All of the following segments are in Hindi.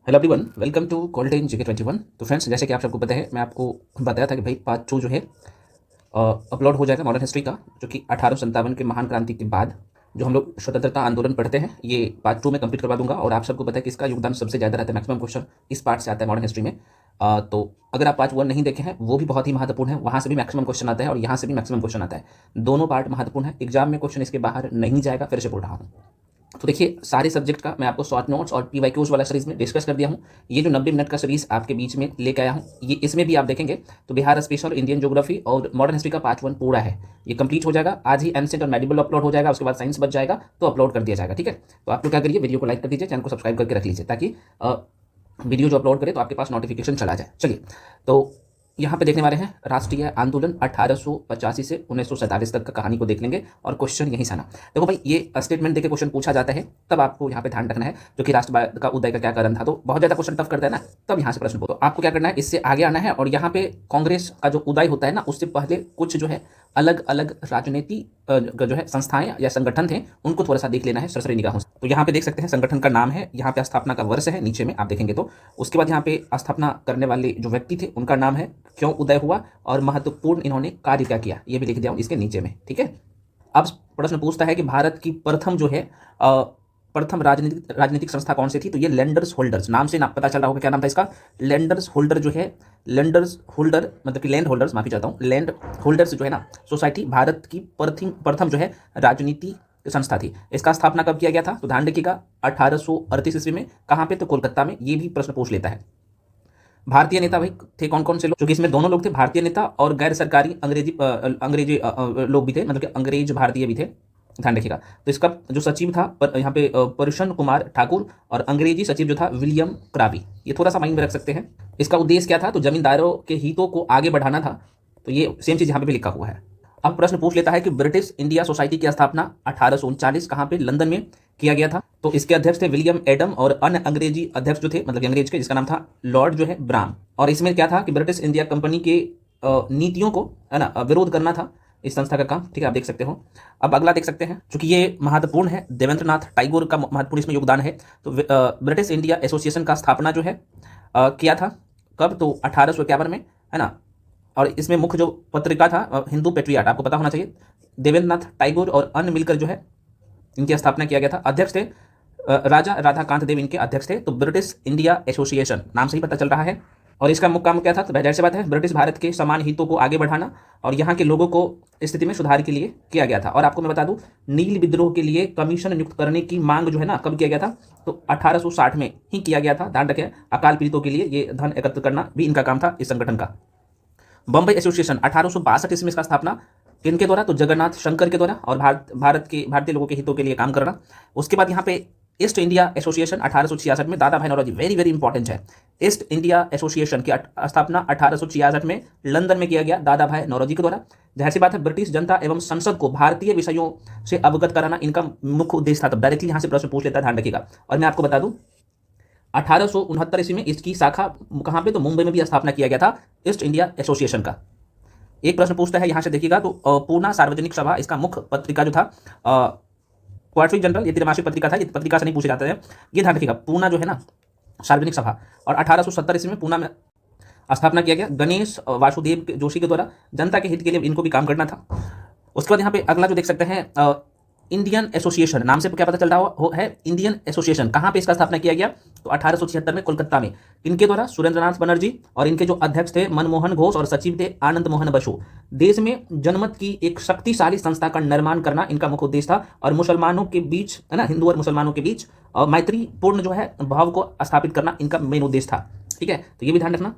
Hello everyone, welcome to golden GK 21। तो फ्रेंड्स, जैसे कि आप सबको पता है, मैं आपको बताया था कि भाई पार्ट 2 जो है अपलोड हो जाएगा मॉडर्न हिस्ट्री का, जो कि 1857 के महान क्रांति के बाद जो हम लोग स्वतंत्रता आंदोलन पढ़ते हैं, ये पार्ट 2 में कंप्लीट करवा दूंगा। और आप सबको पता है कि इसका योगदान सबसे ज़्यादा रहता है, मैक्सिमम क्वेश्चन इस पार्ट से आता है मॉडर्न हिस्ट्री में। तो अगर आप पार्ट 1 नहीं देखे हैं, वो भी बहुत ही महत्वपूर्ण है, वहाँ से भी मैक्सिमम क्वेश्चन आता है और यहाँ से भी मैक्सिमम क्वेश्चन आता है। दोनों पार्ट महत्वपूर्ण है, एग्जाम में क्वेश्चन इसके बाहर नहीं जाएगा, फिर से बोल रहा हूँ। तो देखिए, सारे सब्जेक्ट का मैं आपको शॉर्ट नोट्स और PYQs वाला सीरीज में डिस्कस कर दिया हूँ। ये जो 90 मिनट का सीरीज आपके बीच में लेके आया हूँ, ये इसमें भी आप देखेंगे तो बिहार स्पेशल, इंडियन ज्योग्राफी और मॉडर्न हिस्ट्री का पार्ट 1 पूरा है। ये कंप्लीट हो जाएगा आज ही। एंसेंट और मेडिबल अपलोड हो जाएगा, उसके बाद साइंस बच जाएगा तो अपलोड कर दिया जाएगा। ठीक है, तो आप लोग क्या करिए, वीडियो को लाइक कर दीजिए, चैनल को सब्सक्राइब करके रख लीजिए, ताकि वीडियो जो अपलोड करे तो आपके पास नोटिफिकेशन चला जाए। चलिए, तो यहाँ पे देखने वाले हैं राष्ट्रीय आंदोलन 1885 से 1947 तक का कहानी को देख लेंगे और क्वेश्चन यहीं से आना। देखो भाई, ये स्टेटमेंट देके क्वेश्चन पूछा जाता है, तब आपको यहाँ पे ध्यान रखना है जो कि राष्ट्र का उदय का क्या कारण था। तो बहुत ज़्यादा क्वेश्चन टफ करता है ना, तब यहाँ से प्रश्न पूछो। तो आपको क्या करना है, इससे आगे आना है और यहाँ पे कांग्रेस का जो उदय होता है ना, उससे पहले कुछ जो है अलग अलग राजनीति जो है संस्थाएं या संगठन थे, उनको थोड़ा सा देख लेना है सरसरी निगाहों से। तो यहाँ पे देख सकते हैं संगठन का नाम है, यहाँ पे स्थापना का वर्ष है नीचे में आप देखेंगे तो। उसके बाद यहाँ पे स्थापना करने वाले जो व्यक्ति थे उनका नाम है, क्यों उदय हुआ और महत्वपूर्ण इन्होंने कार्य क्या किया, ये भी लिख दिया हूं इसके नीचे में। ठीक है, अब प्रश्न पूछता है कि भारत की प्रथम जो है प्रथम राजनीतिक संस्था कौन सी थी। तो ये लैंडर्स होल्डर्स नाम से ना पता चल रहा होगा, क्या नाम था इसका, लैंडर्स होल्डर जो है। लैंडर्स होल्डर मतलब कि लैंड होल्डर्स, माफी चाहता हूँ, लैंड होल्डर्स जो है ना सोसाइटी, भारत की प्रथम जो है राजनीति संस्था थी। इसका स्थापना कब किया गया था, तो ध्यान रखिएगा 1838 ईस्वी में। कहाँ पे, तो कोलकाता में। ये भी प्रश्न पूछ लेता है। भारतीय नेता भाई थे कौन कौन से लोग, क्योंकि इसमें दोनों लोग थे, भारतीय नेता और गैर सरकारी अंग्रेजी लोग भी थे, मतलब कि अंग्रेज भारतीय भी थे, ध्यान रखिएगा। तो इसका जो सचिव था यहाँ पे प्रसन्न कुमार ठाकुर, और अंग्रेजी सचिव जो था विलियम क्राबी। ये थोड़ा सा माइंड में रख सकते हैं। इसका उद्देश्य क्या था, तो जमींदारों के हितों को आगे बढ़ाना था। तो ये सेम चीज यहाँ पे भी लिखा हुआ है। अब प्रश्न पूछ लेता है कि ब्रिटिश इंडिया सोसाइटी की स्थापना 1839 कहाँ पे, लंदन में किया गया था। तो इसके अध्यक्ष थे विलियम एडम, और अन्य अंग्रेजी अध्यक्ष जो थे, मतलब अंग्रेज के, जिसका नाम था लॉर्ड जो है ब्राम। और इसमें क्या था कि ब्रिटिश इंडिया कंपनी के नीतियों को है ना विरोध करना था इस संस्था का काम। ठीक है, आप देख सकते हो। अब अगला देख सकते हैं, चूंकि ये महत्वपूर्ण है, देवेंद्रनाथ टैगोर का महत्वपूर्ण इसमें योगदान है। तो ब्रिटिश इंडिया एसोसिएशन का स्थापना जो है किया था कब, तो 1851 में, है ना। और इसमें मुख्य जो पत्रिका था हिंदू पेट्रियाट, आपको पता होना चाहिए। देवेंद्रनाथ टैगोर और अन्य मिलकर जो है इनकी स्थापना किया गया था। अध्यक्ष थे राजा राधाकांत देव, इनके अध्यक्ष थे। तो ब्रिटिश इंडिया एसोसिएशन नाम से ही पता चल रहा है। और इसका मुख्य काम क्या था, तो जाहिर सी बात है, ब्रिटिश भारत के समान हितों को आगे बढ़ाना और यहाँ के लोगों को स्थिति में सुधार के लिए किया गया था। और आपको मैं बता दूं, नील विद्रोह के लिए कमीशन नियुक्त करने की मांग जो है ना, कब किया गया था, तो 1860 में ही किया गया था। ध्यान रखें, अकाल पीड़ितों के लिए ये धन एकत्र करना भी इनका काम था, इस संगठन का। बम्बई एसोसिएशन 1862 ईस्वी में इसका स्थापना किनके द्वारा, तो जगन्नाथ शंकर के द्वारा, और भारतीय लोगों के हितों के लिए काम करना। उसके बाद यहाँ पे ईस्ट इंडिया एसोसिएशन 1866 में, दादा भाई नौरोजी, वेरी वेरी इंपॉर्टेंट है। ईस्ट इंडिया एसोसिएशन की स्थापना 1866 में लंदन में किया गया, दादा भाई नौरोजी के द्वारा। जाहिर सी बात है, ब्रिटिश जनता एवं संसद को भारतीय विषयों से अवगत कराना इनका मुख्य उद्देश्य था। तब डायरेक्टली यहाँ से प्रश्न पूछ लेता है, ध्यान रखिएगा। और मैं आपको बता दूं, 1869 ईस्वी में इसकी शाखा कहाँ पे, तो मुंबई में भी स्थापना किया गया था ईस्ट इंडिया एसोसिएशन का। एक प्रश्न पूछता है यहाँ से देखिएगा, तो पूना सार्वजनिक सभा, इसका मुख्य पत्रिका जो था क्वार्टरली जनरल, ये त्रैमासिक पत्रिका था, ये पत्रिका से नहीं पूछे जाते हैं, ये ध्यान रखिएगा। पूना जो है ना सार्वजनिक सभा, और 1870 ईस्वी में पूना में स्थापना किया गया गणेश वासुदेव जोशी के द्वारा। जनता के हित के लिए इनको भी काम करना था। उसके बाद यहाँ पे अगला जो देख सकते हैं, इंडियन एसोसिएशन, नाम से क्या पता चल रहा है, इंडियन एसोसिएशन कहाँ पे इसका स्थापना किया गया, तो 1876 में कोलकाता में। इनके द्वारा सुरेंद्रनाथ बनर्जी, और इनके जो अध्यक्ष थे मनमोहन घोष, और सचिव थे आनंद मोहन बसु। देश में जनमत की एक शक्तिशाली संस्था का निर्माण करना इनका मुख्य उद्देश्य था, और मुसलमानों के बीच, है ना, हिंदू और मुसलमानों के बीच मैत्रीपूर्ण जो है भाव को स्थापित करना इनका मेन उद्देश्य था। ठीक है, तो ये भी ध्यान रखना।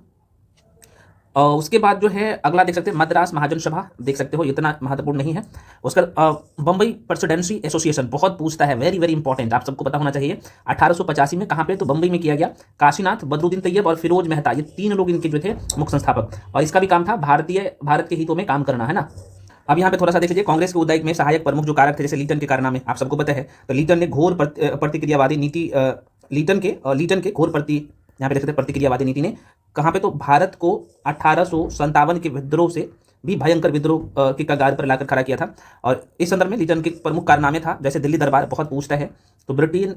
उसके बाद जो है अगला देख सकते हैं, मद्रास महाजन सभा, देख सकते हो, इतना महत्वपूर्ण नहीं है। उसका बम्बई प्रेसिडेंसी एसोसिएशन बहुत पूछता है, वेरी वेरी इंपॉर्टेंट, आप सबको पता होना चाहिए। 1885 में कहाँ पे, तो बम्बई में किया गया। काशीनाथ, बदरुद्दीन तैयब और फिरोज मेहता, ये तीन लोग इनके जो थे मुख्य संस्थापक, और इसका भी काम था भारत के हितों में काम करना, है ना। अब यहाँ पे थोड़ा सा देख लीजिए, कांग्रेस के उदय में सहायक प्रमुख जो कारक थे, जैसे लीटन के कारनामे, आप सबको पता है। तो लीटन ने घोर प्रतिक्रियावादी नीति, लीटन के घोर यहाँ पे देख सकते हैं प्रतिक्रियावादी नीति ने कहाँ पे, तो भारत को 1857 के विद्रोह से भी भयंकर विद्रोह की कगार पर लाकर खड़ा किया था। और इस संदर्भ में लीटन के प्रमुख कारनामे था, जैसे दिल्ली दरबार बहुत पूछता है, तो ब्रिटेन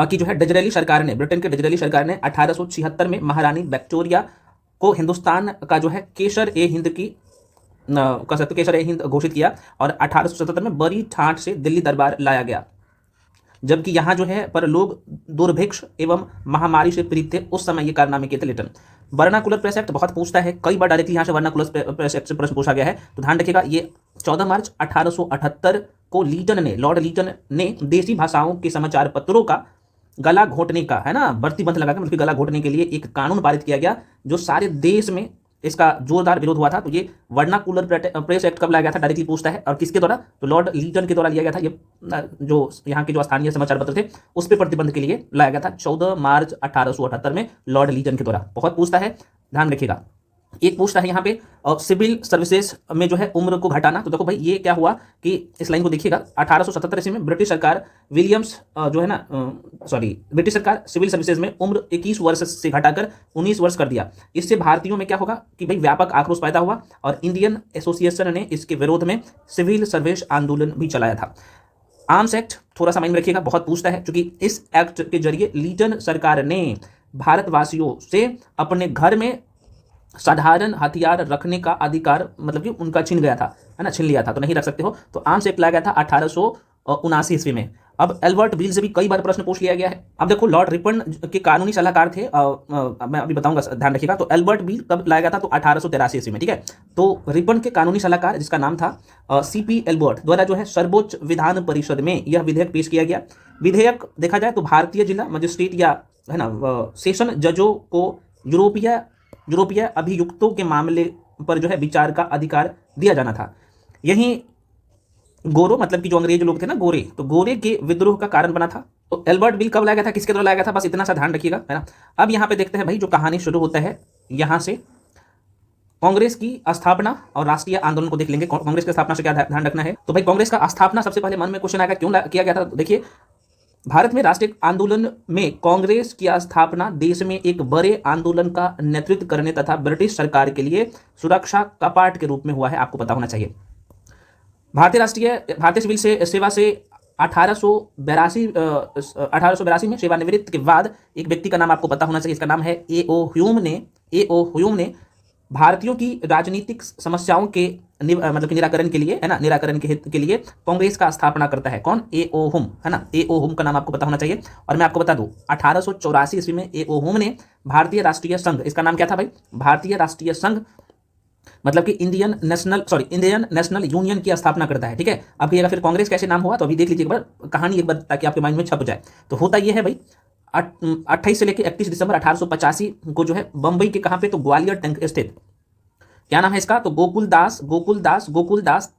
कि जो है डिजरेली सरकार ने, ब्रिटेन के डिजरेली सरकार ने 1876 में महारानी विक्टोरिया को हिंदुस्तान का जो है केसर ए हिंद की कह सकते केसर ए हिंद घोषित किया और 1877 में बड़ी ठाठ से दिल्ली दरबार लाया गया। जबकि यहाँ जो है पर लोग दुर्भिक्ष एवं महामारी से पीड़ित थे, उस समय ये कारनामे किए थे लिटन। वर्नाकुलर प्रेस एक्ट बहुत पूछता है, कई बार डायरेक्टली यहाँ से वर्नाकुलर प्रेस एक्ट से प्रश्न पूछा गया है, तो ध्यान रखिएगा ये 14 मार्च 1878 को लीटन ने, लॉर्ड लीटन ने देसी भाषाओं के समाचार पत्रों का गला घोटने का, है ना, बढ़ती बंध लगा के मतलब गला घोटने के लिए एक कानून पारित किया गया जो सारे देश में इसका जोरदार विरोध हुआ था। तो ये वर्नाकुलर प्रेस एक्ट कब लाया गया था, डायरेक्टली पूछता है, और किसके द्वारा, तो लॉर्ड लीटन के द्वारा लिया गया था। ये जो यहाँ के जो स्थानीय समाचार पत्र थे उस पर प्रतिबंध के लिए लाया गया था 14 मार्च 1878 में लॉर्ड लीटन के द्वारा। बहुत पूछता है, ध्यान रखिएगा। एक पूछता है यहाँ पे सिविल सर्विसेज में जो है उम्र को घटाना, तो देखो भाई ये क्या हुआ कि इस लाइन को देखिएगा, 1877 ईस्वी में ब्रिटिश सरकार विलियम्स जो है ना ब्रिटिश सरकार सिविल सर्विसेज में उम्र 21 वर्ष से घटाकर 19 वर्ष कर दिया। इससे भारतीयों में क्या होगा कि भाई व्यापक आक्रोश पैदा हुआ और इंडियन एसोसिएशन ने इसके विरोध में सिविल सर्विस आंदोलन भी चलाया था। आर्म्स एक्ट थोड़ा सा माइंड में रखिएगा, बहुत पूछता है, क्योंकि इस एक्ट के जरिए लीटन सरकार ने भारतवासियों से अपने घर में साधारण हथियार रखने का अधिकार मतलब कि उनका छीन गया था, है ना, छीन लिया था, तो नहीं रख सकते हो। तो आर्म्स एक्ट लाया गया था 1879 ईस्वी में। अब एल्बर्ट बिल से भी कई बार प्रश्न पूछ लिया गया है। अब देखो लॉर्ड रिपन के कानूनी सलाहकार थे, मैं अभी बताऊंगा, ध्यान रखिएगा। तो एल्बर्ट बिल कब लाया गया था, तो 1883 ईस्वी में, ठीक है। तो रिपन के कानूनी सलाहकार जिसका नाम था सीपी एल्बर्ट द्वारा जो है सर्वोच्च विधान परिषद में यह विधेयक पेश किया गया। विधेयक देखा जाए तो भारतीय जिला मजिस्ट्रेट या है ना सेशन जजों को यूरोपीय अभियुक्तों के मामले पर जो है विचार का अधिकार दिया जाना था। यही गोरो मतलब कि जो अंग्रेज लोग थे ना, गोरे, तो गोरे के विद्रोह का कारण बना था। तो एल्बर्ट बिल कब लाया गया था, किसके द्वारा लाया गया था, बस इतना सा ध्यान रखिएगा, है ना। अब यहाँ पे देखते हैं भाई, जो कहानी शुरू होता है यहाँ से कांग्रेस की स्थापना और राष्ट्रीय आंदोलन को देख लेंगे। कांग्रेस की स्थापना से क्या ध्यान रखना है, तो भाई कांग्रेस का स्थापना सबसे पहले मन में क्वेश्चन आएगा क्यों किया गया था। देखिए भारत में राष्ट्रीय आंदोलन में कांग्रेस की स्थापना देश में एक बड़े आंदोलन का नेतृत्व करने तथा ब्रिटिश सरकार के लिए सुरक्षा कपाट के रूप में हुआ है, आपको पता होना चाहिए। भारतीय सिविल सेवा से 1882 में सेवानिवृत्त के बाद एक व्यक्ति का नाम आपको पता होना चाहिए, इसका नाम है ए.ओ. ह्यूम ने भारतीयों की राजनीतिक समस्याओं के मतलब कि निराकरण के लिए, है ना, निराकरण के हित के लिए कांग्रेस का स्थापना करता है। कौन, ए.ओ. हुम, है ना, ए.ओ. हुम का नाम आपको पता होना चाहिए। और मैं आपको बता दूं 1884 ईस्वी में ए.ओ. हुम ने भारतीय राष्ट्रीय संघ, इसका नाम क्या था भाई, भारतीय राष्ट्रीय संघ मतलब कि इंडियन नेशनल यूनियन की स्थापना करता है, ठीक है। अब कहिएगा फिर कांग्रेस कैसे नाम हुआ, तो अभी देख लीजिए एक बार कहानी, एक बार ताकि आपके माइंड में छप जाए। तो होता यह है भाई 28 से लेकर 31 दिसंबर 1885 को जो है बंबई के कहाँ पे, तो ग्वालियर टैंक स्थित, क्या नाम है इसका, तो गोकुलदास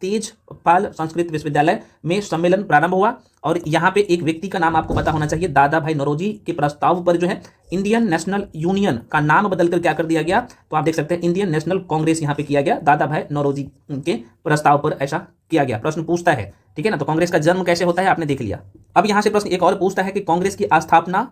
तेजपाल संस्कृत विश्वविद्यालय में सम्मेलन प्रारंभ हुआ। और यहाँ पे एक व्यक्ति का नाम आपको पता होना चाहिए, दादा भाई नौरोजी के प्रस्ताव पर जो है इंडियन नेशनल यूनियन का नाम बदलकर क्या कर दिया गया, तो आप देख सकते हैं इंडियन नेशनल कांग्रेस यहाँ पे किया गया, दादा भाई नौरोजी के प्रस्ताव पर ऐसा किया गया। प्रश्न पूछता है, ठीक है ना। तो कांग्रेस का जन्म कैसे होता है आपने देख लिया। अब यहाँ से प्रश्न एक और पूछता है कि कांग्रेस की स्थापना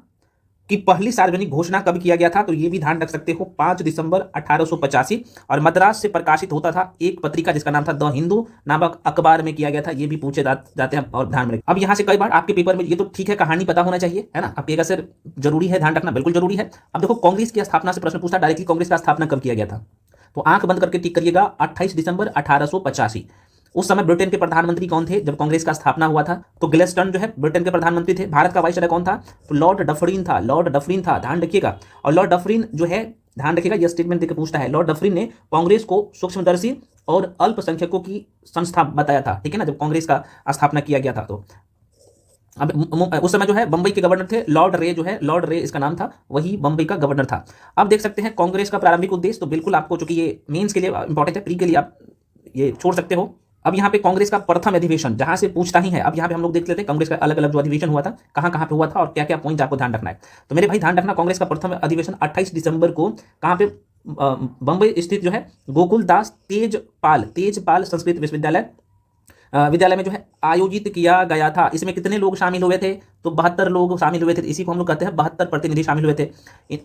की पहली सार्वजनिक घोषणा कब किया गया था, तो ये भी ध्यान रख सकते हो 5 दिसंबर 1885 और मद्रास से प्रकाशित होता था एक पत्रिका जिसका नाम था द हिंदू नामक अखबार में किया गया था। ये भी पूछे जाते हैं और ध्यान में रखें। अब यहाँ से कई बार आपके पेपर में, ये तो ठीक है कहानी पता होना चाहिए, है ना, आपके सर जरूरी है, ध्यान रखना बिल्कुल जरूरी है। अब देखो कांग्रेस की स्थापना से प्रश्न पूछता, डायरेक्टली कांग्रेस का स्थापना कब किया गया था, तो आंख बंद करके टिक करिएगा 28 दिसंबर 1885। उस समय ब्रिटेन के प्रधानमंत्री कौन थे जब कांग्रेस का स्थापना हुआ था, तो ग्लेस्टन जो है ब्रिटेन के प्रधानमंत्री थे। भारत का वाइसराय कौन था, तो लॉर्ड डफरिन था, ध्यान रखिएगा। और लॉर्ड डफरिन जो है, ध्यान रखिएगा, यह स्टेटमेंट देकर पूछता है, लॉर्ड डफरिन ने कांग्रेस को सूक्ष्मदर्शी और अल्पसंख्यकों की संस्था बताया था, ठीक है ना, जब कांग्रेस का स्थापना किया गया था। तो अब उस समय जो है बंबई के गवर्नर थे लॉर्ड रे इसका नाम था, वही बंबई का गवर्नर था। अब देख सकते हैं कांग्रेस का प्रारंभिक उद्देश्य, तो बिल्कुल आपको, चूंकि ये मेंस के लिए इंपॉर्टेंट है, प्री के लिए आप ये छोड़ सकते हो। अब यहाँ पे कांग्रेस का प्रथम अधिवेशन जहां से पूछता ही है। अब यहाँ पे हम लोग देख लेते हैं कांग्रेस का अलग अलग जो अधिवेशन हुआ था, कहाँ कहाँ पे हुआ था और क्या क्या पॉइंट आपको ध्यान रखना है। तो मेरे भाई ध्यान रखना, कांग्रेस का प्रथम अधिवेशन 28 दिसंबर को कहाँ पे, बंबई स्थित जो है गोकुलदास तेजपाल संस्कृत विद्यालय में जो है आयोजित किया गया था। इसमें कितने लोग शामिल हुए थे, तो 72 लोग शामिल हुए थे। इसी को हम लोग कहते हैं 72 प्रतिनिधि शामिल हुए थे,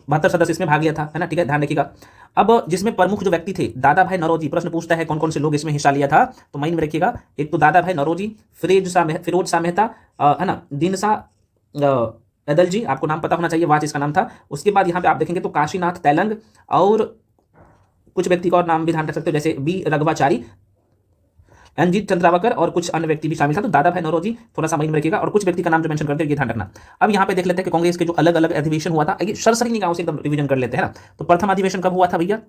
72 सदस्य इसमें भाग लिया था, है ना, ठीक है, ध्यान रखिएगा। अब जिसमें प्रमुख जो व्यक्ति थे दादा भाई नौरोजी, प्रश्न पूछता है कौन कौन से लोग इसमें हिस्सा लिया था, तो माइंड में रखिएगा, एक तो दादा भाई नौरोजी, फिरोज शाह मेहता, है ना, एदलजी, आपको नाम पता होना चाहिए, वाच इसका नाम था। उसके बाद यहाँ पे आप देखेंगे तो काशीनाथ तैलंग और कुछ व्यक्ति का और नाम भी ध्यान रख सकते हो, जैसे बी रघवाचारी, एनजीत चंद्रावकर और कुछ अन्य व्यक्ति भी शामिल था। तो दादा भाई नौरोजी थोड़ा सा माइंड में रखिएगा, और कुछ व्यक्ति का नाम जो मेंशन करते हैं ये ध्यान रखना। अब यहाँ पे देख लेते हैं कि कांग्रेस के जो अलग अलग अधिवेशन हुआ था, ये सरसरी निगाहों से एकदम रिवीजन कर लेते हैं ना। तो प्रथम अधिवेशन कब हुआ था भैया?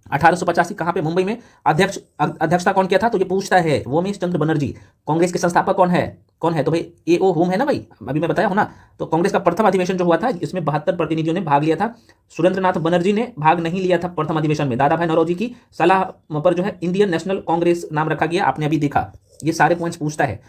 1885। कहाँ पे? मुंबई में। अध्यक्षता कौन किया था? तो ये पूछता है वोमेश चंद्र बनर्जी। कांग्रेस के संस्थापक कौन है? कौन है? तो भाई ए ओ होम है ना भाई, अभी मैं बताया हूं ना। तो कांग्रेस का प्रथम अधिवेशन जो हुआ था, इसमें 72 प्रतिनिधियों ने भाग लिया था। सुरेंद्रनाथ बनर्जी ने भाग नहीं लिया था प्रथम अधिवेशन में। दादा भाई नौरोजी की सलाह पर जो है इंडियन नेशनल कांग्रेस नाम रखा गया, आपने अभी देखा। ये सारे पॉइंट्स पूछता है।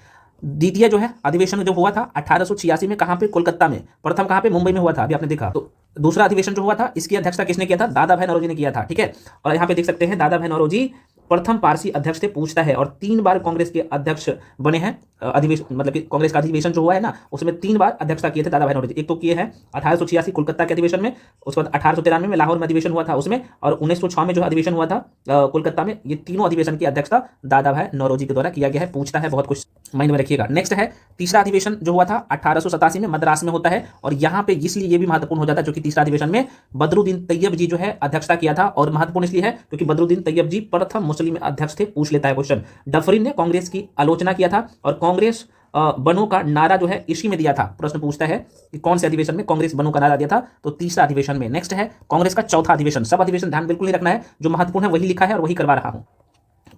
द्वितीय जो है अधिवेशन जो हुआ था 1886 में, कहाँ पे? कोलकाता में। प्रथम कहाँ पे? मुंबई में हुआ था, अभी आपने देखा। तो दूसरा अधिवेशन जो हुआ था, इसकी अध्यक्षता किसने किया था? दादा भाई नौरोजी ने किया था, ठीक है। और यहाँ पे देख सकते हैं दादा भाई नौरोजी प्रथम पारसी अध्यक्ष से पूछता है, और 3 बार कांग्रेस के अध्यक्ष बने हैं। अधिवेशन मतलब कि कांग्रेस का अधिवेशन जो हुआ है ना, उसमें 3 बार अध्यक्षता किए थे दादा भाई नौरोजी। एक तो किए हैं 1886 कोलकाता के अधिवेशन में, उसके बाद 1893 में लाहौर में अधिवेशन हुआ था उसमें, और 1906 में जो अधिवेशन हुआ था कोलकाता में। ये तीनों अधिवेशन की अध्यक्षता दादा भाई नौरोजी के द्वारा किया गया है। पूछता है, बहुत कुछ माइंड में रखिएगा। नेक्स्ट है तीसरा अधिवेशन जो हुआ था 1887 में, मद्रास में होता है। और यहाँ पे इसलिए ये भी महत्वपूर्ण हो जाता है क्योंकि तीसरा अधिवेशन में बदरुद्दीन तैयब जी जो है अध्यक्षता किया था। और महत्वपूर्ण इसलिए है क्योंकि बदरुद्दीन तैयब जी प्रथम मुस्लिम अध्यक्ष थे। पूछ लेता है क्वेश्चन। डफरिन ने कांग्रेस की आलोचना किया था, और कांग्रेस बनो का नारा जो है इसी में दिया था। प्रश्न पूछता है कि कौन से अधिवेशन में कांग्रेस बनो का नारा दिया था? तो तीसरा अधिवेशन में। नेक्स्ट है कांग्रेस का चौथा अधिवेशन। सब अधिवेशन ध्यान बिल्कुल नहीं रखना है, जो महत्वपूर्ण है वही लिखा है और वही करवा रहा हूं।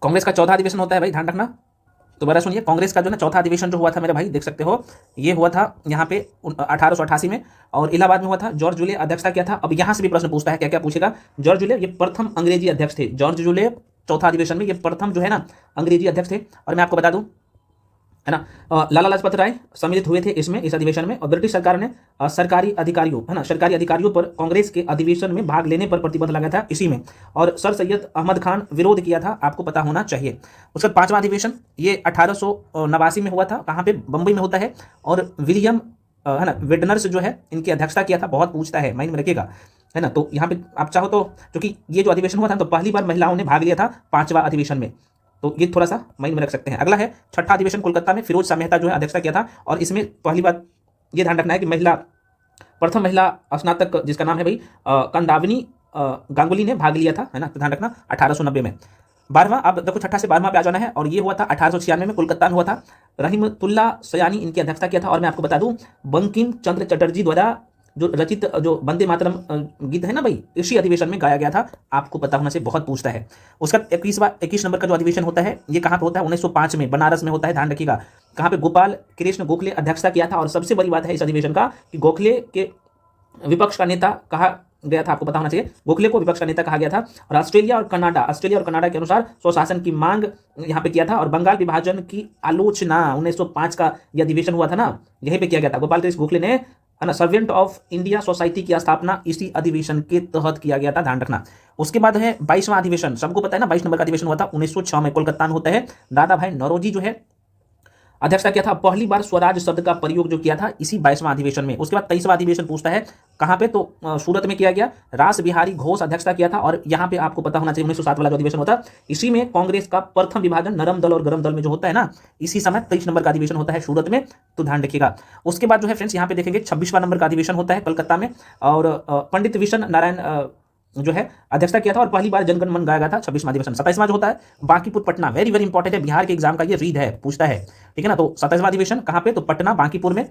कांग्रेस का चौथा अधिवेशन होता है भाई, ध्यान रखना। दोबारा सुनिए, कांग्रेस का जो ना चौथा अधिवेशन जो हुआ था मेरे भाई, देख सकते हो, ये हुआ था यहाँ पे 1888 में, और इलाहाबाद में हुआ था। जॉर्ज जूले अध्यक्षता किया था। अब यहाँ से भी प्रश्न पूछता है, क्या क्या पूछेगा? जॉर्ज जूले ये प्रथम अंग्रेजी अध्यक्ष थे। जॉर्ज जूले चौथा अधिवेशन में ये प्रथम जो है ना अंग्रेजी अध्यक्ष थे। और मैं आपको बता दूं, है ना, लाला लाजपत राय सम्मिलित हुए थे इसमें, इस अधिवेशन में। और ब्रिटिश सरकार ने सरकारी अधिकारियों, है ना, सरकारी अधिकारियों पर कांग्रेस के अधिवेशन में भाग लेने पर प्रतिबंध लगाया था इसी में। और सर सैयद अहमद खान विरोध किया था, आपको पता होना चाहिए। उसका पांचवा अधिवेशन ये 1889 में हुआ था। कहाँ पे? बंबई में होता है। और विलियम है ना वेडनर्स जो है इनकी अध्यक्षता किया था। बहुत पूछता है, माइंड में रखिएगा, है ना। तो यहाँ पे आप चाहो तो, क्योंकि ये जो अधिवेशन हुआ था तो पहली बार महिलाओं ने भाग लिया था पांचवा अधिवेशन में, तो ये थोड़ा सा माइंड में रख सकते हैं। अगला है छठा अधिवेशन कोलकाता में, फिरोज शाह मेहता जो है अध्यक्षता किया था। और इसमें पहली बात ये ध्यान रखना है कि प्रथम महिला स्नातक जिसका नाम है भाई कंदावनी गांगुली ने भाग लिया था, है ना, तो ध्यान रखना 1890 में। 12वां, अब देखो छठा से 12वां पे आ जाना है, और ये हुआ था 1896 में, कोलकाता में हुआ था। रहीमतुल्ला सयानी इनकी अध्यक्षता किया था। और मैं आपको बता दूं, बंकिम चंद्र चटर्जी द्वारा जो रचित जो वंदे मातरम गीत है ना भाई, इसी अधिवेशन में गाया गया था। आपको पता होना से बहुत पूछता है। उसका 21 नंबर का जो अधिवेशन होता है, ये कहाँ पे होता है? 1905 में बनारस में होता है, ध्यान रखिएगा। कहाँ पे? गोपाल कृष्ण गोखले अध्यक्षता किया था। और सबसे बड़ी बात है इस अधिवेशन का कि गोखले के विपक्ष का नेता कहा गया था, आपको पता होना चाहिए। गोखले को विपक्ष का नेता कहा गया था। और ऑस्ट्रेलिया और कनाडा के अनुसार स्वशासन की मांग यहाँ पे किया था। और बंगाल विभाजन की आलोचना 1905 का यह अधिवेशन हुआ था ना, यहीं पे किया गया था। गोपाल कृष्ण गोखले ने, है ना, सर्वेंट ऑफ इंडिया सोसाइटी की स्थापना इसी अधिवेशन के तहत किया गया था, ध्यान रखना। उसके बाद है 22वां अधिवेशन। सबको पता है ना, 22 नंबर का अधिवेशन हुआ था 1906 में, कोलकाता में होता है। दादा भाई नौरोजी जो है अध्यक्षता किया था। पहली बार स्वराज शब्द का प्रयोग जो किया था इसी 22वां अधिवेशन में। उसके बाद 23वां अधिवेशन पूछता है कहाँ पे? तो सूरत में किया गया। रास बिहारी घोष अध्यक्षता किया था। और यहाँ पे आपको पता होना चाहिए 1907 वाला जो अधिवेशन होता है, इसी में कांग्रेस का प्रथम विभाजन नरम दल और गरम दल में जो होता है ना, इसी समय 23 नंबर का अधिवेशन होता है सूरत में, तो ध्यान रखिएगा। उसके बाद जो है फ्रेंड्स, यहाँ पे देखेंगे 26वां नंबर का अधिवेशन होता है कलकत्ता में। और पंडित विशन नारायण जो है अध्यक्षता किया था। और पहली बार जनगण मन गाया गया था 26वां अधिवेशन। 27वां जो होता है Bankipur Patna, very very important है, बिहार के एग्जाम का ये रीड है, पूछता है, ठीक है ना। तो 27वां अधिवेशन कहाँ पे? तो पटना बांकीपुर में।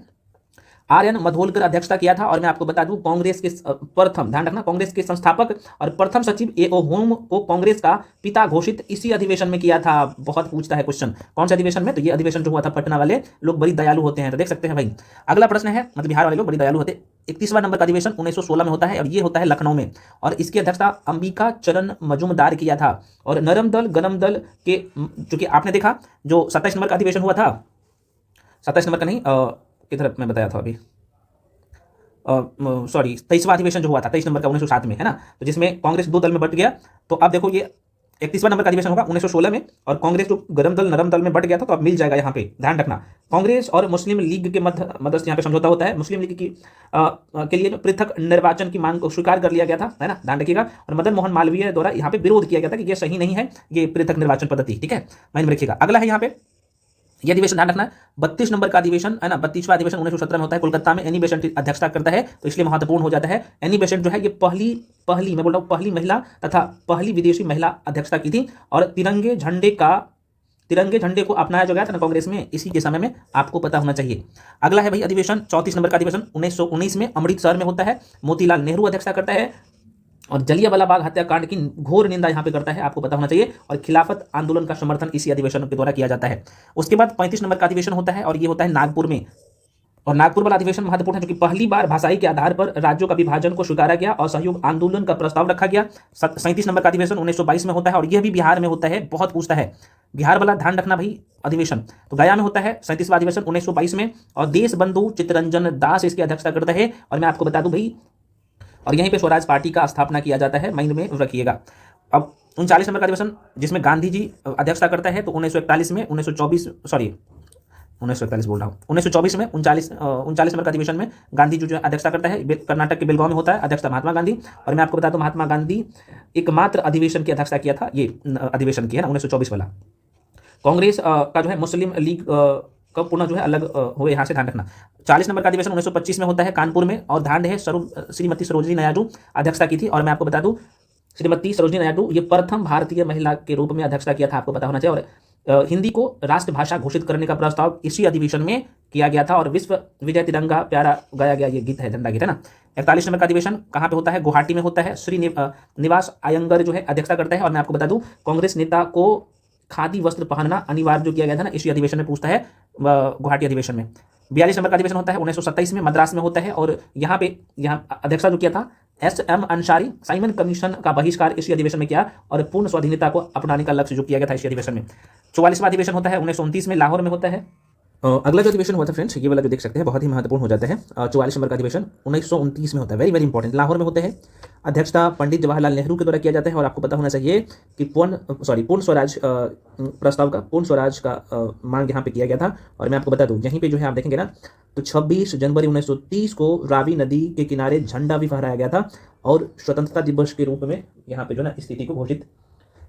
आर्यन मधोलकर अध्यक्षता किया था। और मैं आपको बता दूं, कांग्रेस के प्रथम, ध्यान रखना, कांग्रेस के संस्थापक और प्रथम सचिव ए.ओ. होम को कांग्रेस का पिता घोषित इसी अधिवेशन में किया था। बहुत पूछता है क्वेश्चन, कौन से अधिवेशन में? तो ये अधिवेशन जो हुआ था, पटना वाले लोग बड़ी दयालु होते हैं, तो देख सकते हैं भाई। अगला प्रश्न है, मतलब बिहार वाले लोग बड़ी दयालु होते हैं। 31वां नंबर का अधिवेशन 1916 में होता है, और ये होता है लखनऊ में। और इसकी अध्यक्षता अंबिका चरण मजूमदार किया था। और नरम दल गरम दल के, चूंकि आपने देखा जो 27 नंबर का अधिवेशन हुआ था, 27 नंबर का नहीं, किधर मैं बताया था अभी, सॉरी 23वां अधिवेशन जो हुआ था 23 नंबर का 1907 में, है ना, तो जिसमें कांग्रेस 2 दल में बट गया। तो अब देखो ये 31वां नंबर का अधिवेशन होगा 1916 में, और कांग्रेस जो गरम दल नरम दल में बट गया था, तो अब मिल जाएगा यहाँ पे, ध्यान रखना। कांग्रेस और मुस्लिम लीग के मध्य यहाँ पे समझौता होता है। मुस्लिम लीग की के लिए पृथक निर्वाचन की मांग को स्वीकार कर लिया गया था, है ना, ध्यान रखिएगा। और मदन मोहन मालवीय द्वारा यहाँ पे विरोध किया गया था कि ये सही नहीं है, ये पृथक निर्वाचन पद्धति, ठीक है, माइंड में रखिएगा। अगला है यहाँ पे यह अधिवेशन ध्यान रखना 32 नंबर का अधिवेशन है ना, 32वां अधिवेशन 1917 में होता है कोलकाता में। एनी बेसेंट अध्यक्षता करता है, तो इसलिए महत्वपूर्ण हो जाता है। एनी बेसेंट जो है ये पहली मैं बोल रहा हूँ पहली महिला तथा पहली विदेशी महिला अध्यक्षता की थी। और तिरंगे झंडे को अपनाया जो गया था ना कांग्रेस में, इसी के समय में आपको पता होना चाहिए। अगला है भाई अधिवेशन 34 नंबर का अधिवेशन 1919 में अमृतसर में होता है। मोतीलाल नेहरू अध्यक्षता करता है और जलियांवाला बाग हत्याकांड की घोर निंदा यहाँ पे करता है, आपको पता होना चाहिए। और खिलाफत आंदोलन का समर्थन इसी अधिवेशन के द्वारा किया जाता है। उसके बाद 35 नंबर का अधिवेशन होता है और ये होता है नागपुर में। और नागपुर वाला अधिवेशन महत्वपूर्ण है क्योंकि पहली बार भाषाई के आधार पर राज्यों का विभाजन को स्वीकारा गया और सहयोग आंदोलन का प्रस्ताव रखा गया। 37 नंबर का अधिवेशन 1922 में होता है और यह भी बिहार में होता है, बहुत पूछता है बिहार वाला, ध्यान रखना भाई अधिवेशन। तो गया में होता है 37वां अधिवेशन 1922 में और देश बंधु चित्तरंजन दास इसकी अध्यक्षता करता है। और मैं आपको बता दूं भाई, और यहीं पे स्वराज पार्टी का स्थापना किया जाता है, माइंड में रखिएगा। अब 39 नंबर का अधिवेशन जिसमें गांधी जी अध्यक्षता करता है, तो 1941 में 1941 बोल रहा हूँ 1924 में 39 नंबर का अधिवेशन में गांधी जी जो अध्यक्षता करता है, कर्नाटक के बेलगांव में होता है, अध्यक्षता महात्मा गांधी। और मैं आपको बता दूं महात्मा गांधी एकमात्र अधिवेशन की अध्यक्षता किया था, ये अधिवेशन की है ना 1924 वाला। कांग्रेस का जो है मुस्लिम लीग का पुनः जो है अलग हुए, यहाँ से ध्यान रखना। 40 नंबर का अधिवेशन 1925 में होता है कानपुर में और ध्यान है श्रीमती सरोजिनी नायडू अध्यक्षता की थी। और मैं आपको बता दूं श्रीमती सरोजिनी नायडू ये प्रथम भारतीय महिला के रूप में अध्यक्षता किया था, आपको पता होना चाहिए। और हिंदी को राष्ट्रभाषा घोषित करने का प्रस्ताव इसी अधिवेशन में किया गया था। और विश्व विजय तिरंगा प्यारा गाया गया, ये गीत है, झंडा गीत है ना। 41 नंबर का अधिवेशन कहाँ पे होता है, गुवाहाटी में होता है। श्री निवास अयंगर जो है अध्यक्षता करता है। और मैं आपको बता दूं कांग्रेस नेता को खादी वस्त्र पहनना अनिवार्य जो किया गया था ना, इसी अधिवेशन में पूछता है, गुवाहाटी अधिवेशन में। 42 नंबर का अधिवेशन होता है 1927 में मद्रास में होता है। और यहाँ अध्यक्षता जो किया था SM अंसारी। साइमन कमीशन का बहिष्कार इसी अधिवेशन में किया और पूर्ण स्वाधीनता को अपनाने का लक्ष्य जो किया गया था इसी अधिवेशन में। 44वां अधिवेशन होता है 1929 में लाहौर में होता है। अगला जो अधिवेशन हुआ था फ्रेंड्स, ये वाला जो देख सकते हैं बहुत ही महत्वपूर्ण हो जाता है। 44 नंबर का अधिवेशन 1929 में होता है, वेरी वेरी इंपॉर्टेंट, लाहौर में होता है। अध्यक्षता पंडित जवाहरलाल नेहरू के द्वारा किया जाता है। और आपको पता होना चाहिए कि पूर्ण स्वराज प्रस्ताव का, पूर्ण स्वराज का मांग यहाँ पे किया गया था। और मैं आपको बता दूं यहीं पे जो है आप देखेंगे ना, तो 26 जनवरी 1930 को रावी नदी के किनारे झंडा भी फहराया गया था और स्वतंत्रता दिवस के रूप में यहाँ पे जो है स्थिति को घोषित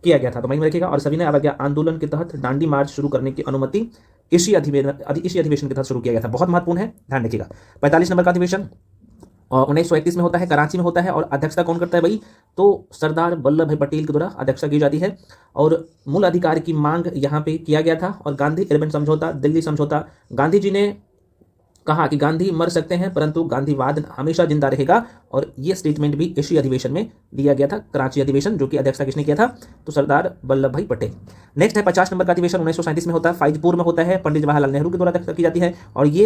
किया गया था, तो माइंड में रखिएगा। और सविनय अवज्ञा आंदोलन के तहत दांडी मार्च शुरू करने की अनुमति इसी अधिवेशन के तहत शुरू किया गया था, बहुत महत्वपूर्ण है, ध्यान रखिएगा। 45 नंबर का अधिवेशन 1931 में होता है, कराची में होता है। और अध्यक्षता कौन करता है भाई, तो सरदार वल्लभ भाई पटेल के द्वारा अध्यक्षता की जाती है। और मूल अधिकार की मांग यहाँ पे किया गया था। और गांधी इरविन समझौता, दिल्ली समझौता, गांधी जी ने कहा कि गांधी मर सकते हैं परंतु गांधीवाद हमेशा जिंदा रहेगा। और ये स्टेटमेंट भी इसी अधिवेशन में दिया गया था, कराची अधिवेशन, जो कि अध्यक्षता किसने किया था, तो सरदार वल्लभ भाई पटेल। नेक्स्ट है 50 नंबर का अधिवेशन 1937 में होता है, फैजपुर में होता है, पंडित जवाहरलाल नेहरू के द्वारा अध्यक्षता की जाती है। और ये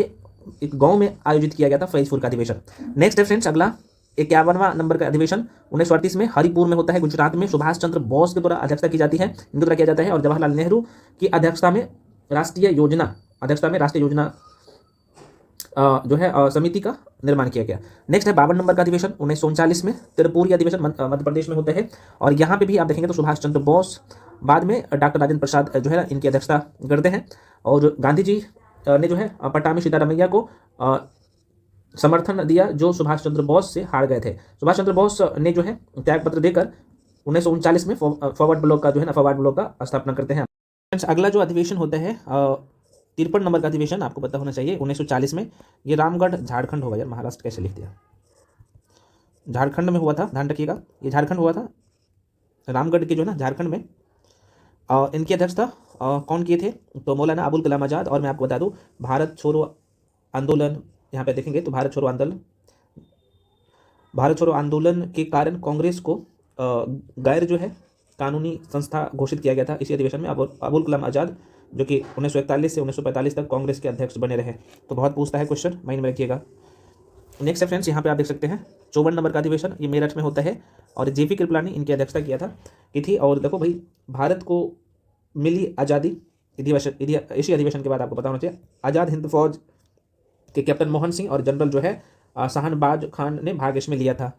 एक गांव में आयोजित किया गया था, फैजपुर का अधिवेशन। नेक्स्ट है फ्रेंड्स अगला 51वां नंबर का अधिवेशन 1938 में हरिपुर में होता है, गुजरात में। सुभाष चंद्र बोस के द्वारा अध्यक्षता की जाती है, इनके द्वारा किया जाता है। और जवाहरलाल नेहरू की अध्यक्षता में राष्ट्रीय योजना जो है समिति का निर्माण किया गया। नेक्स्ट है 52 नंबर का अधिवेशन 1939 में, त्रिपुरी अधिवेशन मध्य प्रदेश में होता है। और यहाँ पे भी आप देखेंगे तो सुभाष चंद्र बोस, बाद में डॉक्टर राजेंद्र प्रसाद जो है इनकी अध्यक्षता करते हैं। और गांधी जी ने जो है पट्टामी सीतारामैया को समर्थन दिया, जो सुभाष चंद्र बोस से हार गए थे। सुभाष चंद्र बोस ने जो है त्यागपत्र देकर 1939 में फॉरवर्ड ब्लॉक का स्थापना करते हैं। अगला जो अधिवेशन होता है 53 नंबर का अधिवेशन, आपको पता होना चाहिए 1940 में। ये रामगढ़ झारखंड होगा, यार महाराष्ट्र कैसे लिख दिया, झारखंड में हुआ था, ध्यान रखिएगा, ये झारखंड हुआ था, रामगढ़ के जो है ना झारखंड में। इनकी अध्यक्षता कौन किए थे, तो मौलाना अबुल कलाम आज़ाद। और मैं आपको बता दूं भारत छोड़ो आंदोलन, यहाँ पे देखेंगे तो भारत छोड़ो आंदोलन के कारण कांग्रेस को गैर जो है कानूनी संस्था घोषित किया गया था इसी अधिवेशन में। अबुल कलाम आज़ाद जो कि 1941 से 1945 तक कांग्रेस के अध्यक्ष बने रहे, तो बहुत पूछता है क्वेश्चन, माइंड में रखिएगा। नेक्स्ट है फ्रेंड्स, यहाँ पे आप देख सकते हैं 54 नंबर का अधिवेशन, ये मेरठ में होता है। और JP कृपलानी इनकी अध्यक्षता की थी। और देखो भाई, भारत को मिली आज़ादी इसी अधिवेशन के बाद आपको पता होना चाहिए, आज़ाद हिंद फौज के कैप्टन मोहन सिंह और जनरल जो है शाहनवाज खान ने भाग इसमें लिया था।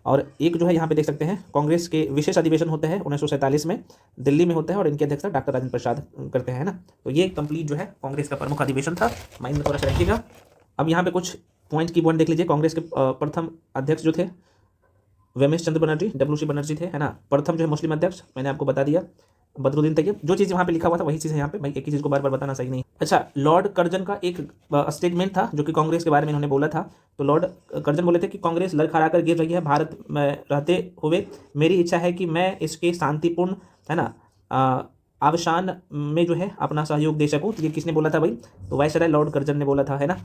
और एक जो है यहाँ पे देख सकते हैं कांग्रेस के विशेष अधिवेशन होता है 1947 में, दिल्ली में होता है। और इनकी अध्यक्षता डॉक्टर राजेंद्र प्रसाद करते हैं ना। तो ये कंप्लीट जो है कांग्रेस का प्रमुख अधिवेशन था, माइंड में थोड़ा सा रखिएगा। अब यहाँ पे कुछ पॉइंट की पॉइंट देख लीजिए। कांग्रेस के प्रथम अध्यक्ष जो थे वेमेश चंद्र बनर्जी, WC बनर्जी थे, है ना। प्रथम जो है मुस्लिम अध्यक्ष मैंने आपको बता दिया, बदरुद्दीन तैयब। जो चीज़ वहाँ पे लिखा हुआ था वही चीज़ है यहाँ पे, भाई एक ही चीज़ को बार बार बताना सही नहीं। अच्छा, लॉर्ड कर्जन का एक स्टेटमेंट था जो कि कांग्रेस के बारे में इन्होंने बोला था। तो लॉर्ड कर्जन बोले थे कि कांग्रेस लड़खड़ा कर गिर रही है भारत में रहते हुए, मेरी इच्छा है कि मैं इसके शांतिपूर्ण, है ना, अवसान में जो है अपना सहयोग दे सकूँ। तो ये किसने बोला था भाई? तो वायसराय लॉर्ड कर्जन ने बोला था, है ना।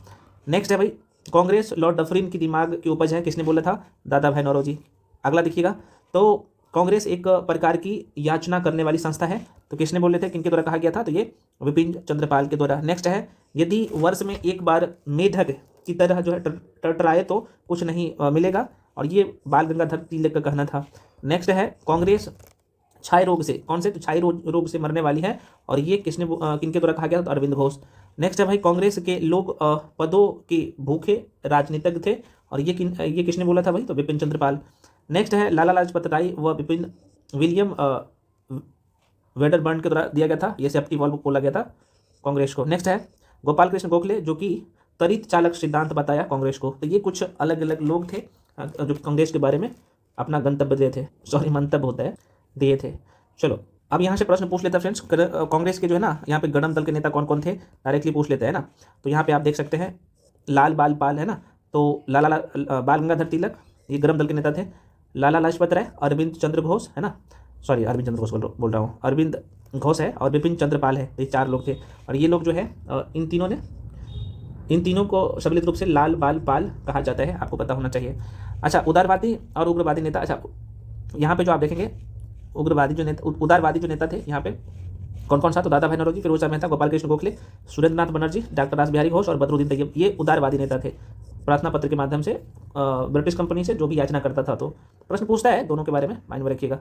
नेक्स्ट है भाई, कांग्रेस लॉर्ड डफरिन की दिमाग की उपज है, किसने बोला था? दादा भाई नौरोजी। अगला देखिएगा, तो कांग्रेस एक प्रकार की याचना करने वाली संस्था है, तो किसने बोले थे, किनके द्वारा कहा गया था? तो ये विपिन चंद्रपाल के द्वारा। नेक्स्ट है, यदि वर्ष में एक बार मेढक की तरह जो है टटराए तो कुछ नहीं मिलेगा, और ये बाल गंगाधर तिलक का कहना था। नेक्स्ट है, कांग्रेस क्षय रोग से, कौन से? तो क्षय रोग से मरने वाली है, और ये किसने किनके द्वारा कहा गया? तो अरविंद घोष। नेक्स्ट है भाई, कांग्रेस के लोग पदों के भूखे राजनीतिज्ञ थे, और ये किसने बोला था भाई? तो विपिन चंद्रपाल। नेक्स्ट है, लाला लाजपत राय व विलियम वेडरबर्न के द्वारा दिया गया था, ये सेफ्टी वॉल्व बोला गया था कांग्रेस को। नेक्स्ट है, गोपाल कृष्ण गोखले, जो कि त्वरित चालक सिद्धांत बताया कांग्रेस को। तो ये कुछ अलग अलग लोग थे जो कांग्रेस के बारे में अपना गंतव्य दिए थे, सॉरी मंतव्य होता है, दिए थे। चलो अब यहाँ से प्रश्न पूछ लेते हैं फ्रेंड्स, कांग्रेस के जो है ना, यहाँ पे गणम दल के नेता कौन कौन थे, डायरेक्टली पूछ लेते हैं ना। तो यहाँ पे आप देख सकते हैं लाल बाल पाल, है ना, तो बाल गंगाधर तिलक, ये गणम दल के नेता थे। लाला लाजपत राय, अरविंद चंद्र घोष, है ना, सॉरी अरविंद चंद्र घोष बोल रहा हूँ, अरविंद घोष है, और विपिन चंद्रपाल है। ये चार लोग थे, और ये लोग जो है इन तीनों को सम्मिलित रूप से लाल बाल पाल कहा जाता है, आपको पता होना चाहिए। अच्छा, उदारवादी और उग्रवादी नेता। अच्छा, यहाँ पे जो आप देखेंगे उदारवादी जो नेता थे यहाँ पे कौन कौन सा? तो दादा भाई नौरोजी, फिरोज शाह मेहता, गोपाल कृष्ण गोखले, सुरेंद्र नाथ बनर्जी, डॉक्टर रास बिहारी घोष और बदरुद्दीन तैयब, ये उदारवादी नेता थे। प्रार्थना पत्र के माध्यम से ब्रिटिश कंपनी से जो भी याचना करता था। तो प्रश्न पूछता है दोनों के बारे में, माइंड में रखिएगा।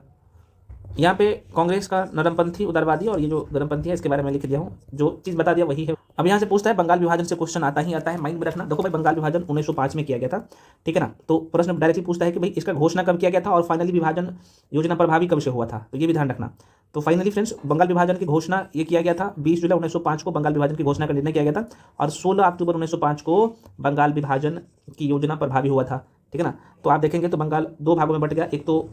यहाँ पे कांग्रेस का नरमपंथी उदारवादी, और ये जो गरमपंथी है इसके बारे में लिख दिया हूँ, जो चीज़ बता दिया वही है। अब यहाँ से पूछता है, बंगाल विभाजन से क्वेश्चन आता ही आता है, माइंड में रखना। देखो भाई, बंगाल विभाजन 1905 में किया गया था, ठीक है ना। तो प्रश्न डायरेक्टली पूछता है कि भाई इसका घोषणा कब किया गया था, और फाइनली विभाजन योजना प्रभावी कब से हुआ था, तो ये भी ध्यान रखना। तो फाइनली फ्रेंड्स, बंगाल विभाजन की घोषणा ये किया गया था 20 जुलाई 1905 को बंगाल विभाजन की घोषणा का निर्णय किया गया था, और 16 अक्टूबर 1905 को बंगाल विभाजन की योजना प्रभावी हुआ था, ठीक है ना। तो आप देखेंगे तो बंगाल दो भागों में बट गया, एक तो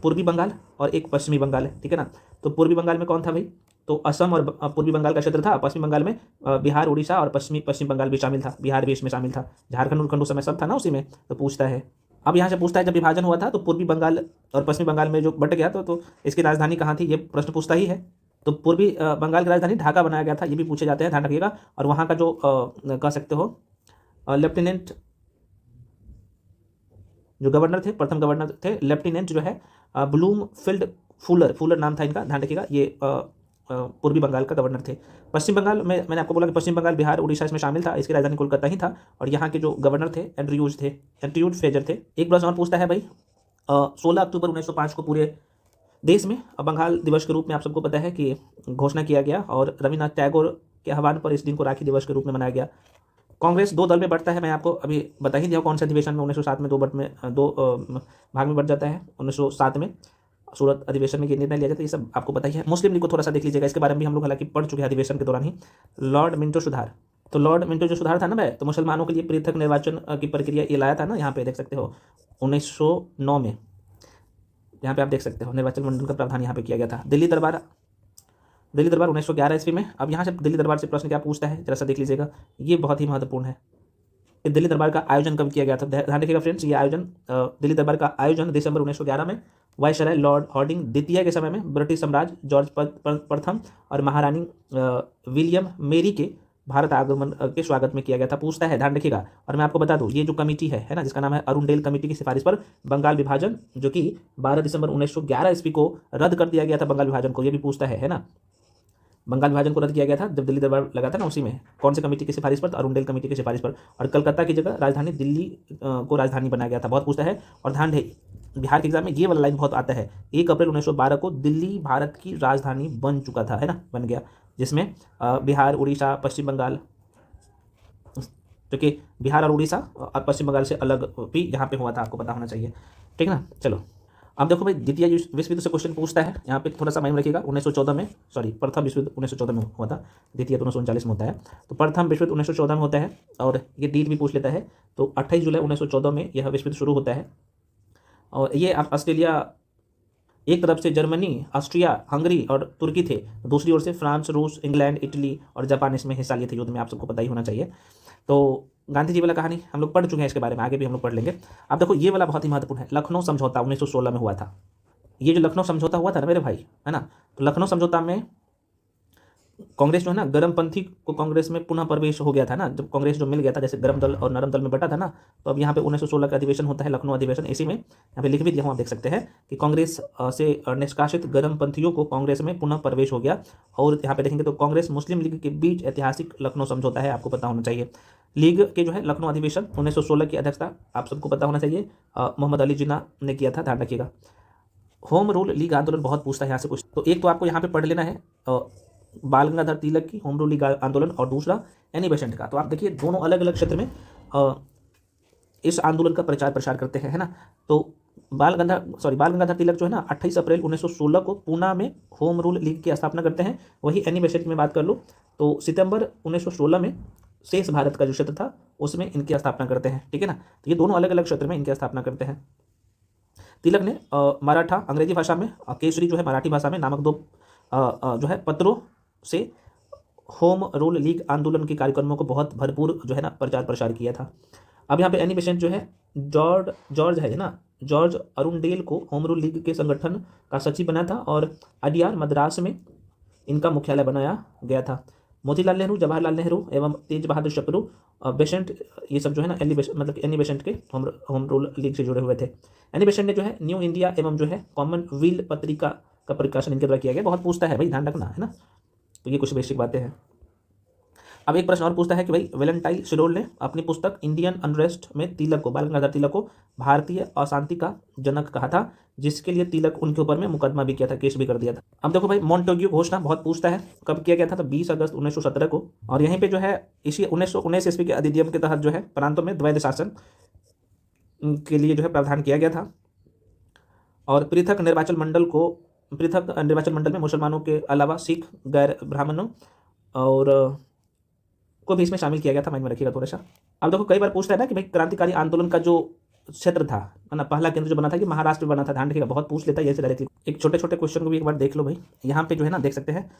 पूर्वी बंगाल और एक पश्चिमी बंगाल है, ठीक है ना। तो पूर्वी बंगाल में कौन था भाई? तो असम और पूर्वी बंगाल का क्षेत्र था। पश्चिमी बंगाल में बिहार, उड़ीसा और पश्चिम बंगाल भी शामिल था, बिहार भी इसमें शामिल था, झारखंड उस समय सब था ना उसी में। तो पूछता है, अब यहाँ से पूछता है, जब विभाजन हुआ था तो पूर्वी बंगाल और पश्चिमी बंगाल में जो बट गया तो इसकी राजधानी कहाँ थी, ये प्रश्न पूछता ही है। तो पूर्वी बंगाल की राजधानी ढाका बनाया गया था, ये भी पूछे जाते हैं, ध्यान रखिएगा। और वहाँ का जो कह सकते हो लेफ्टिनेंट जो गवर्नर थे, प्रथम गवर्नर थे लेफ्टिनेंट जो है ब्लूमफील्ड फूलर नाम था इनका, ध्यान रखिएगा। ये पूर्वी बंगाल का गवर्नर थे। पश्चिम बंगाल में मैंने आपको बोला कि पश्चिम बंगाल, बिहार, उड़ीसा इसमें शामिल था, इसकी राजधानी कोलकाता ही था, और यहाँ के जो गवर्नर थे एंड्रयूज फेजर थे। एक प्रश्न और पूछता है भाई, 16 अक्टूबर 1905 को पूरे देश में बंगाल दिवस के रूप में आप सबको पता है कि घोषणा किया गया, और रविन्द्रनाथ टैगोर के आह्वान पर इस दिन को राखी दिवस के रूप में मनाया गया। कांग्रेस दो दल में बढ़ता है, मैं आपको अभी बता ही दिया कौन से अधिवेशन में 1907 में दो भाग में बढ़ जाता है। 1907 में सूरत अधिवेशन में ये निर्णय लिया जाता है, ये सब आपको पता ही है। मुस्लिम लीग को थोड़ा सा देख लीजिएगा, इसके बारे में भी हम लोग हालांकि पढ़ चुके हैं अधिवेशन के दौरान ही। लॉर्ड मिंटो सुधार, तो लॉर्ड मिंटो जो सुधार था ना भाई, तो मुसलमानों के लिए पृथक निर्वाचन की प्रक्रिया ये लाया था ना, यहाँ पे देख सकते हो 1909 में, यहाँ पे आप देख सकते हो निर्वाचन मंडल का प्रावधान यहाँ पे किया गया था। दिल्ली दरबार 1911 ईस्वी में। अब यहाँ से दिल्ली दरबार से प्रश्न क्या पूछता है, जरा सा देख लीजिएगा, ये बहुत ही महत्वपूर्ण है। दिल्ली दरबार का आयोजन कब किया गया था, ध्यान रखिएगा फ्रेंड्स। ये आयोजन दिल्ली दरबार का आयोजन दिसंबर 1911 में वायसराय लॉर्ड हार्डिंग द्वितीय के समय में ब्रिटिश साम्राज्य जॉर्ज प्रथम और महारानी विलियम मेरी के भारत आगमन के स्वागत में किया गया था। पूछता है, ध्यान रखिएगा। और मैं आपको बता दूं, ये जो कमेटी है ना, जिसका नाम है अरुणडेल कमेटी की सिफारिश पर बंगाल विभाजन, जो कि 12 दिसंबर 1911 ईस्वी को रद्द कर दिया गया था बंगाल विभाजन को, ये भी पूछता है ना। बंगाल विभाजन को रद्द किया गया था जब दिल्ली दरबार लगा था ना, उसी में कौन सी कमेटी की सिफारिश पर? तो अरुणडेल कमेटी की सिफारिश पर। और कलकत्ता की जगह राजधानी दिल्ली को राजधानी बनाया गया था, बहुत पूछता है। और ध्यान है, बिहार के एग्जाम में ये वाला लाइन बहुत आता है, 1 अप्रैल 1912 को दिल्ली भारत की राजधानी बन चुका था, है ना, बन गया, जिसमें बिहार, उड़ीसा, पश्चिम बंगाल, क्योंकि बिहार और उड़ीसा और पश्चिम बंगाल से अलग भी यहाँ पे हुआ था, आपको पता होना चाहिए, ठीक है ना। चलो अब देखो भाई, द्वितीय विश्व युद्ध से क्वेश्चन पूछता है, यहाँ पे थोड़ा सा माइंड रखिएगा। 1914 में, सॉरी प्रथम विश्व युद्ध 1914 में हुआ था, द्वितीय तो 1939 में होता है। तो प्रथम विश्व युद्ध 1914 में होता है, और ये डेट भी पूछ लेता है। तो 28 जुलाई 1914 में यह विश्व युद्ध शुरू होता है, और ये ऑस्ट्रेलिया एक तरफ से जर्मनी, ऑस्ट्रिया, हंगरी और तुर्की थे, दूसरी ओर से फ्रांस, रूस, इंग्लैंड, इटली और जापान इसमें हिस्सा लिए थे युद्ध में, आप सबको पता ही होना चाहिए। तो गांधी जी वाला कहानी हम लोग पढ़ चुके हैं, इसके बारे में आगे भी हम लोग पढ़ लेंगे। अब देखो ये वाला बहुत ही महत्वपूर्ण है, लखनऊ समझौता 1916 में हुआ था। ये जो लखनऊ समझौता हुआ था ना मेरे भाई, है ना, तो लखनऊ समझौता में कांग्रेस जो है ना, गर्मपंथी को कांग्रेस में पुनः प्रवेश हो गया था ना, जब कांग्रेस जो मिल गया था, जैसे गर्म दल और नरम दल में बटा था ना, तो अब यहाँ पे 1916 का अधिवेशन होता है, लखनऊ अधिवेशन। इसी में यहाँ पे लिख भी दिया हूँ, आप देख सकते हैं कि कांग्रेस से निष्कासित गर्मपंथियों को कांग्रेस में पुनः प्रवेश हो गया। और यहाँ पे देखेंगे तो कांग्रेस मुस्लिम लीग के बीच ऐतिहासिक लखनऊ समझौता है, आपको पता होना चाहिए। लीग के जो है लखनऊ अधिवेशन 1916 की अध्यक्षता आप सबको पता होना चाहिए मोहम्मद अली जिन्ना ने किया था, ध्यान रखिएगा। होम रूल लीग आंदोलन बहुत पूछता है यहाँ से कुछ, तो एक तो आपको यहाँ पे पढ़ लेना है बाल गंगाधर तिलक की होम रूल लीग आंदोलन, और दूसरा एनी बेसेंट का। तो आप देखिए दोनों अलग अलग क्षेत्र में इस आंदोलन का प्रचार प्रसार करते हैं, है ना। तो बाल गंगाधर तिलक जो है ना 28 अप्रैल 1916 को पूना में होम रूल लीग की स्थापना करते हैं। वही एनी बेसेंट में बात कर लो तो सितंबर 1916 में शेष भारत का जो क्षेत्र था उसमें इनकी स्थापना करते हैं, ठीक है ना। तो ये दोनों अलग अलग क्षेत्र में इनकी स्थापना करते हैं। तिलक ने मराठा अंग्रेजी भाषा में, केसरी जो है मराठी भाषा में नामक दो जो है पत्रों से होम रूल लीग आंदोलन के कार्यक्रमों को बहुत भरपूर जो है ना प्रचार प्रसार किया था। अब यहाँ पे एनी बेसेंट जो है जॉर्ज है ना, जॉर्ज अरुणडेल को होम रूल लीग के संगठन का सचिव बना था और अडियार मद्रास में इनका मुख्यालय बनाया गया था। मोतीलाल नेहरू, जवाहरलाल नेहरू एवं तेज बहादुर शक्रू, बेसेंट, ये सब जो है ना मतलब एनी बेसेंट के होम रूल लीग से जुड़े हुए थे। एनी बेसेंट ने जो है न्यू इंडिया एवं जो है कॉमनवेल्थ पत्रिका का प्रकाशन इनके द्वारा किया गया। बहुत पूछता है भाई, ध्यान रखना, है ना। तो ये कुछ बेसिक बातें हैं। अब एक प्रश्न और पूछता है कि भाई वेलेंटाइन शिरोल ने अपनी पुस्तक इंडियन अनरेस्ट में तिलक को, बाल गंगाधर तिलक को भारतीय अशांति का जनक कहा था, जिसके लिए तिलक उनके ऊपर में मुकदमा भी किया था, केस भी कर दिया था। अब देखो भाई मॉन्टेग्यू घोषणा बहुत पूछता है, कब किया गया था, तो 20 अगस्त 1917 को। और यहीं पे जो है इसी 1919 ईस्वी के अधिनियम के तहत जो है प्रांतों में द्वैध शासन के लिए जो है प्रावधान किया गया था। और पृथक निर्वाचन मंडल में मुसलमानों के अलावा सिख, गैर ब्राह्मणों और को भी इसमें शामिल किया गया था, माइंड में रखिएगा थोड़ा सा। अब देखो कई बार पूछता है ना कि भाई क्रांतिकारी आंदोलन का जो क्षेत्र था, है ना, पहला केंद्र जो बना था कि महाराष्ट्र में बना था, ध्यान रखिएगा, बहुत पूछ लेता है ये से डायरेक्टली। एक छोटे छोटे क्वेश्चन को भी एक बार देख लो भाई, यहाँ पे जो है ना देख सकते हैं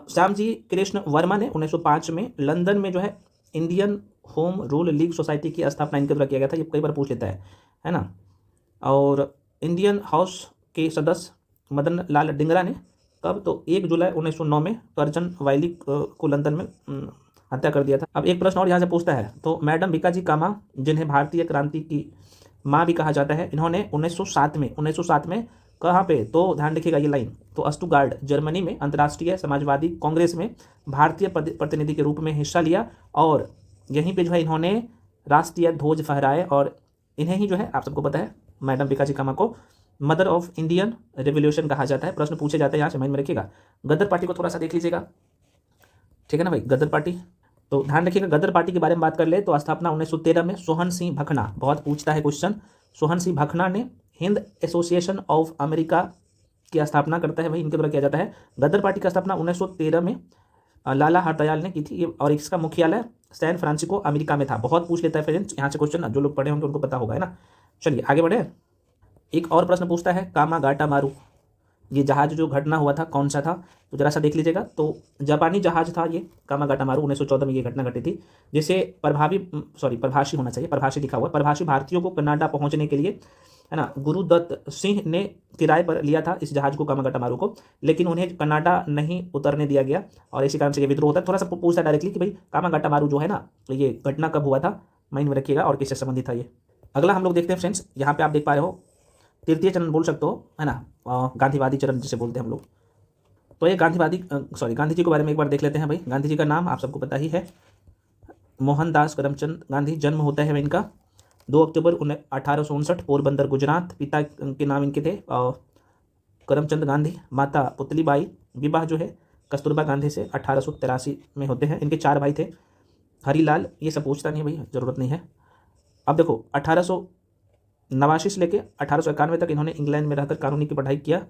श्यामजी कृष्ण वर्मा ने 1905 में लंदन में जो है Indian home rule league society की स्थापना इनके द्वारा किया गया था, ये कई बार पूछ लेता है ना। और इंडियन हाउस के सदस्य मदन लाल डिंगरा ने कब, तो 1 जुलाई 1909 में कर्जन वाइली को लंदन में हत्या कर दिया था। अब एक प्रश्न और यहाँ से पूछता है, तो मैडम भिकाजी कामा, जिन्हें भारतीय क्रांति की माँ भी कहा जाता है, इन्होंने 1907 में कहाँ पे, तो ध्यान रखिएगा ये लाइन, तो स्टुटगार्ट जर्मनी में अंतर्राष्ट्रीय समाजवादी कांग्रेस में भारतीय प्रतिनिधि के रूप में हिस्सा लिया। और यहीं पे जो है इन्होंने राष्ट्रीय ध्वज फहराए, और इन्हें ही जो है आप सबको पता है मैडम भिकाजी कामा को मदर ऑफ इंडियन रेवोल्यूशन कहा जाता है। प्रश्न पूछे जाते हैं यहाँ से, माइंड में रखिएगा। गदर पार्टी को थोड़ा सा देख लीजिएगा, ठीक है ना भाई, गदर पार्टी। तो ध्यान रखिएगा गदर पार्टी के बारे में बात कर ले तो स्थापना 1913 में सोहन सिंह भखना, बहुत पूछता है क्वेश्चन, सोहन सिंह भखना ने हिंद एसोसिएशन ऑफ अमेरिका की स्थापना करता है, वही इनके द्वारा किया जाता है। गदर पार्टी की स्थापना 1913 में लाला हरदयाल ने की थी, और इसका मुख्यालय सैन फ्रांसिस्को अमेरिका में था। बहुत पूछ लेता है फ्रेंड्स यहाँ से क्वेश्चन, जो लोग पढ़े होंगे उनको पता होगा, है ना। चलिए आगे बढ़े। एक और प्रश्न पूछता है कामागाटा मारू, ये जहाज जो घटना हुआ था कौन सा था, तो जरा सा देख लीजिएगा। तो जापानी जहाज था ये कामागाटा मारू, 1914 में ये घटना घटी थी, जिसे प्रभाषी होना चाहिए, प्रभाषी लिखा हुआ, प्रभाषी भारतीयों को कनाडा पहुंचने के लिए, है ना, गुरुदत्त सिंह ने किराए पर लिया था इस जहाज को, कामागाटा मारू को, लेकिन उन्हें कनाडा नहीं उतरने दिया गया, और इसी कारण से ये विद्रोह होता है। थोड़ा सा पूछता है डायरेक्टली कि भाई कामागाटा मारू जो है ना, तो ये घटना कब हुआ था, माइंड में रखिएगा, और किससे संबंधित था ये। अगला हम लोग देखते हैं फ्रेंड्स, यहाँ पे आप देख पा रहे हो तृतीय चरण बोल सकते हो, है ना, गांधीवादी चरण जिसे बोलते हैं हम लोग। तो ये गांधी जी के बारे में एक बार देख लेते हैं भाई। गांधी जी का नाम आप सबको पता ही है, मोहनदास करमचंद गांधी। जन्म होता है इनका 2 अक्टूबर 1859, पोरबंदर गुजरात। पिता के नाम इनके थे करमचंद गांधी, माता पुतलीबाई। विवाह जो है कस्तूरबा गांधी से 1883 में होते हैं। इनके 4 भाई थे, हरीलाल, ये सब पूछता नहीं है भाई, ज़रूरत नहीं है। अब देखो 1889 से लेकर 1891 तक इन्होंने इंग्लैंड में रहकर कानूनी की पढ़ाई किया।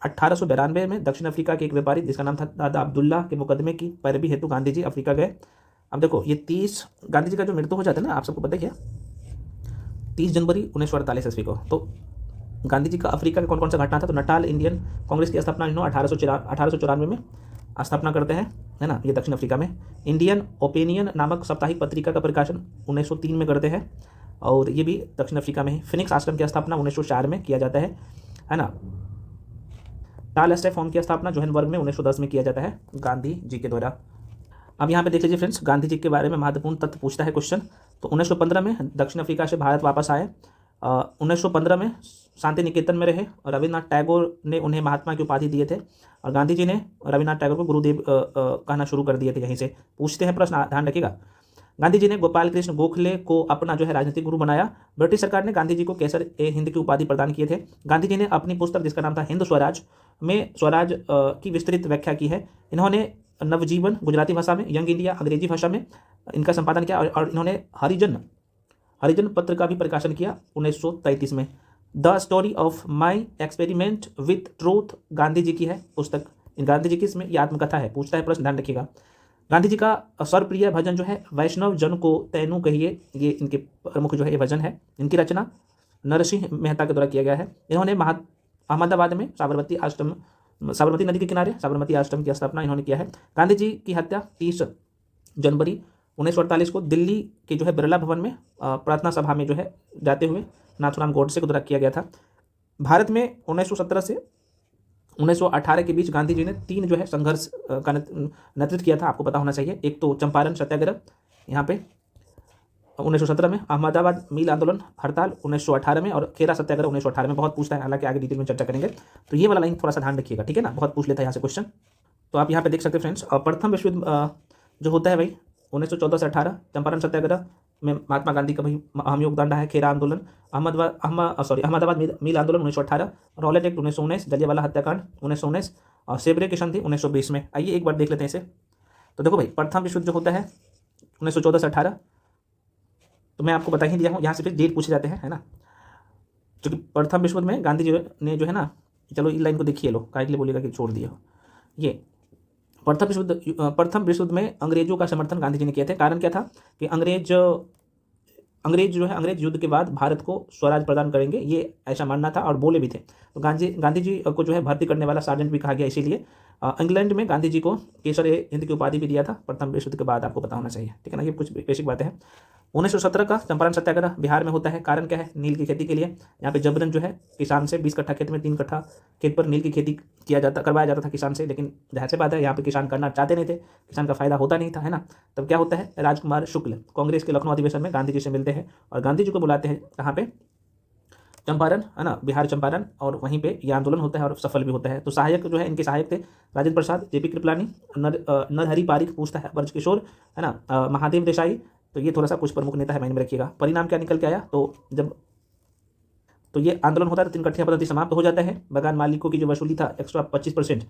1892 में दक्षिण अफ्रीका के एक व्यापारी जिसका नाम था दादा अब्दुल्ला के मुकदमे की पैरवी हेतु गांधी जी अफ्रीका गए। अब देखो ये 30 गांधी जी का जो मृत्यु हो जाता है ना, आप सबको पता ही है, 30 जनवरी 1948 ईस्वी को। तो गांधी जी का अफ्रीका का कौन कौन सा घटना था, तो नटाल इंडियन कांग्रेस की स्थापना इन्होंने 1894 में स्थापना करते हैं, है ना, ये दक्षिण अफ्रीका में। इंडियन ओपिनियन नामक साप्ताहिक पत्रिका का प्रकाशन 1903 में करते हैं, और ये भी दक्षिण अफ्रीका में ही। फिनिक्स आश्रम की स्थापना 1904 में किया जाता है ना। टाल एस्टे फॉर्म की स्थापना जोहान्सबर्ग में 1910 में किया जाता है गांधी जी के द्वारा। अब यहाँ पे देख लीजिए फ्रेंड्स, गांधी जी के बारे में महत्वपूर्ण तथ्य पूछता है क्वेश्चन। तो 1915 में दक्षिण अफ्रीका से भारत वापस आए। 1915 में शांति निकेतन में रहे, और रविन्द्रनाथ टैगोर ने उन्हें महात्मा की उपाधि दिए थे, और गांधी जी ने रविन्द्रनाथ टैगोर को गुरुदेव कहना शुरू कर दिए थे। यहीं से पूछते हैं प्रश्न, ध्यान रखिएगा। गांधी जी ने गोपाल कृष्ण गोखले को अपना जो है राजनीतिक गुरु बनाया। ब्रिटिश सरकार ने गांधी जी को केसर ए हिंद की उपाधि प्रदान किए थे। गांधी जी ने अपनी पुस्तक जिसका नाम था हिंद स्वराज में स्वराज की विस्तृत व्याख्या की है। इन्होंने नवजीवन गुजराती भाषा में, यंग इंडिया अंग्रेजी भाषा में इनका संपादन किया, और इन्होंने हरिजन पत्र का भी प्रकाशन किया 1933 में। The story of my experiment with truth Gandhi ji की है पुस्तक। गांधी जी की इसमें ये आत्मकथा है। पूछता है प्रश्न, ध्यान रखिएगा। गांधी जी का सर्वप्रिय भजन जो है वैष्णव जन को तैनू कहिए, ये इनके प्रमुख जो है ये भजन है। इनकी रचना नरसिंह मेहता के द्वारा किया गया है। इन्होंने अहमदाबाद में साबरमती नदी के किनारे साबरमती आश्रम की स्थापना इन्होंने किया है। गांधी जी की हत्या 30 जनवरी 1948 को दिल्ली के जो है बिरला भवन में प्रार्थना सभा में जो है जाते हुए नाथूराम गोडसे को द्वारा किया गया था। भारत में 1917 से 1918 के बीच गांधी जी ने 3 जो है संघर्ष का नेतृत्व किया था, आपको पता होना चाहिए। एक तो चंपारण सत्याग्रह यहाँ पे 1917 में, अहमदाबाद मिल आंदोलन हड़ताल 1918 में, और खेरा सत्याग्रह 1918 में। बहुत पूछता है, हालांकि आगे डिटेल में चर्चा करेंगे। तो ये वाला लाइन थोड़ा सा ध्यान रखिएगा, ठीक है ना, बहुत पूछ लेता है यहाँ से क्वेश्चन। तो आप यहाँ पे देख सकते हैं फ्रेंड्स, प्रथम विश्व युद्ध जो होता है भाई 1914 से 18, चंपारण सत्याग्रह में महात्मा गांधी का भाई अहम योगदान रहा है। खेरा आंदोलन, अहमदाबाद मिल आंदोलन 1918, रॉलेट एक्ट 1919, जलियांवाला हत्याकांड 1919, और सेबरे की संधि 1920 में। आइए एक बार देख लेते हैं इसे। तो देखो भाई, प्रथम विश्व युद्ध जो होता है 1914 से 18, तो मैं आपको बता ही दिया हूँ, यहाँ से फिर डेट पूछे जाते हैं, है ना। क्योंकि प्रथम विश्व युद्ध में गांधी जी ने जो है ना, चलो इस लाइन को देखिए लो, काय के लिए बोलेगा कि छोड़ दिए हो। ये प्रथम विश्व युद्ध में अंग्रेजों का समर्थन गांधी जी ने किए थे। कारण क्या था कि अंग्रेज युद्ध के बाद भारत को स्वराज प्रदान करेंगे, ये ऐसा मानना था, और बोले भी थे। तो गांधी जी को जो है भर्ती करने वाला सार्जेंट भी कहा गया, इसीलिए इंग्लैंड में गांधी जी को केसर ए हिंद की उपाधि भी दिया था प्रथम विश्व युद्ध के बाद, आपको पता होना चाहिए, ठीक है ना। ये कुछ बेसिक बातें हैं। 1917 का चंपारण सत्याग्रह बिहार में होता है। कारण क्या है, नील की खेती के लिए। यहाँ पे जबरन जो है किसान से 20 कट्ठा खेत में 3 कट्ठा खेत पर नील की खेती करवाया जाता था किसान से, लेकिन जाहिर सी बात है यहाँ पे किसान करना चाहते नहीं थे, किसान का फायदा होता नहीं था, है ना। तब क्या होता है, राजकुमार शुक्ल कांग्रेस के लखनऊ अधिवेशन में गांधी जी से मिलते हैं, और गांधी जी को बुलाते हैं कहाँ पे, चंपारण, है ना, बिहार चंपारण, और वहीं पे ये आंदोलन होता है और सफल भी होता है। तो सहायक जो है, इनके सहायक थे राजेंद्र प्रसाद, जेपी कृपलानी, नरहरि पारिक, पूछता है ब्रजकिशोर, है ना, महादेव देसाई। तो ये थोड़ा सा कुछ प्रमुख नेता है, माइंड में रखिएगा। परिणाम क्या निकल के आया, तो ये आंदोलन होता है तो 3 कट्ठिया पद्धति समाप्त हो जाता है। बगान मालिकों की जो वसूली था एक्स्ट्रा 25%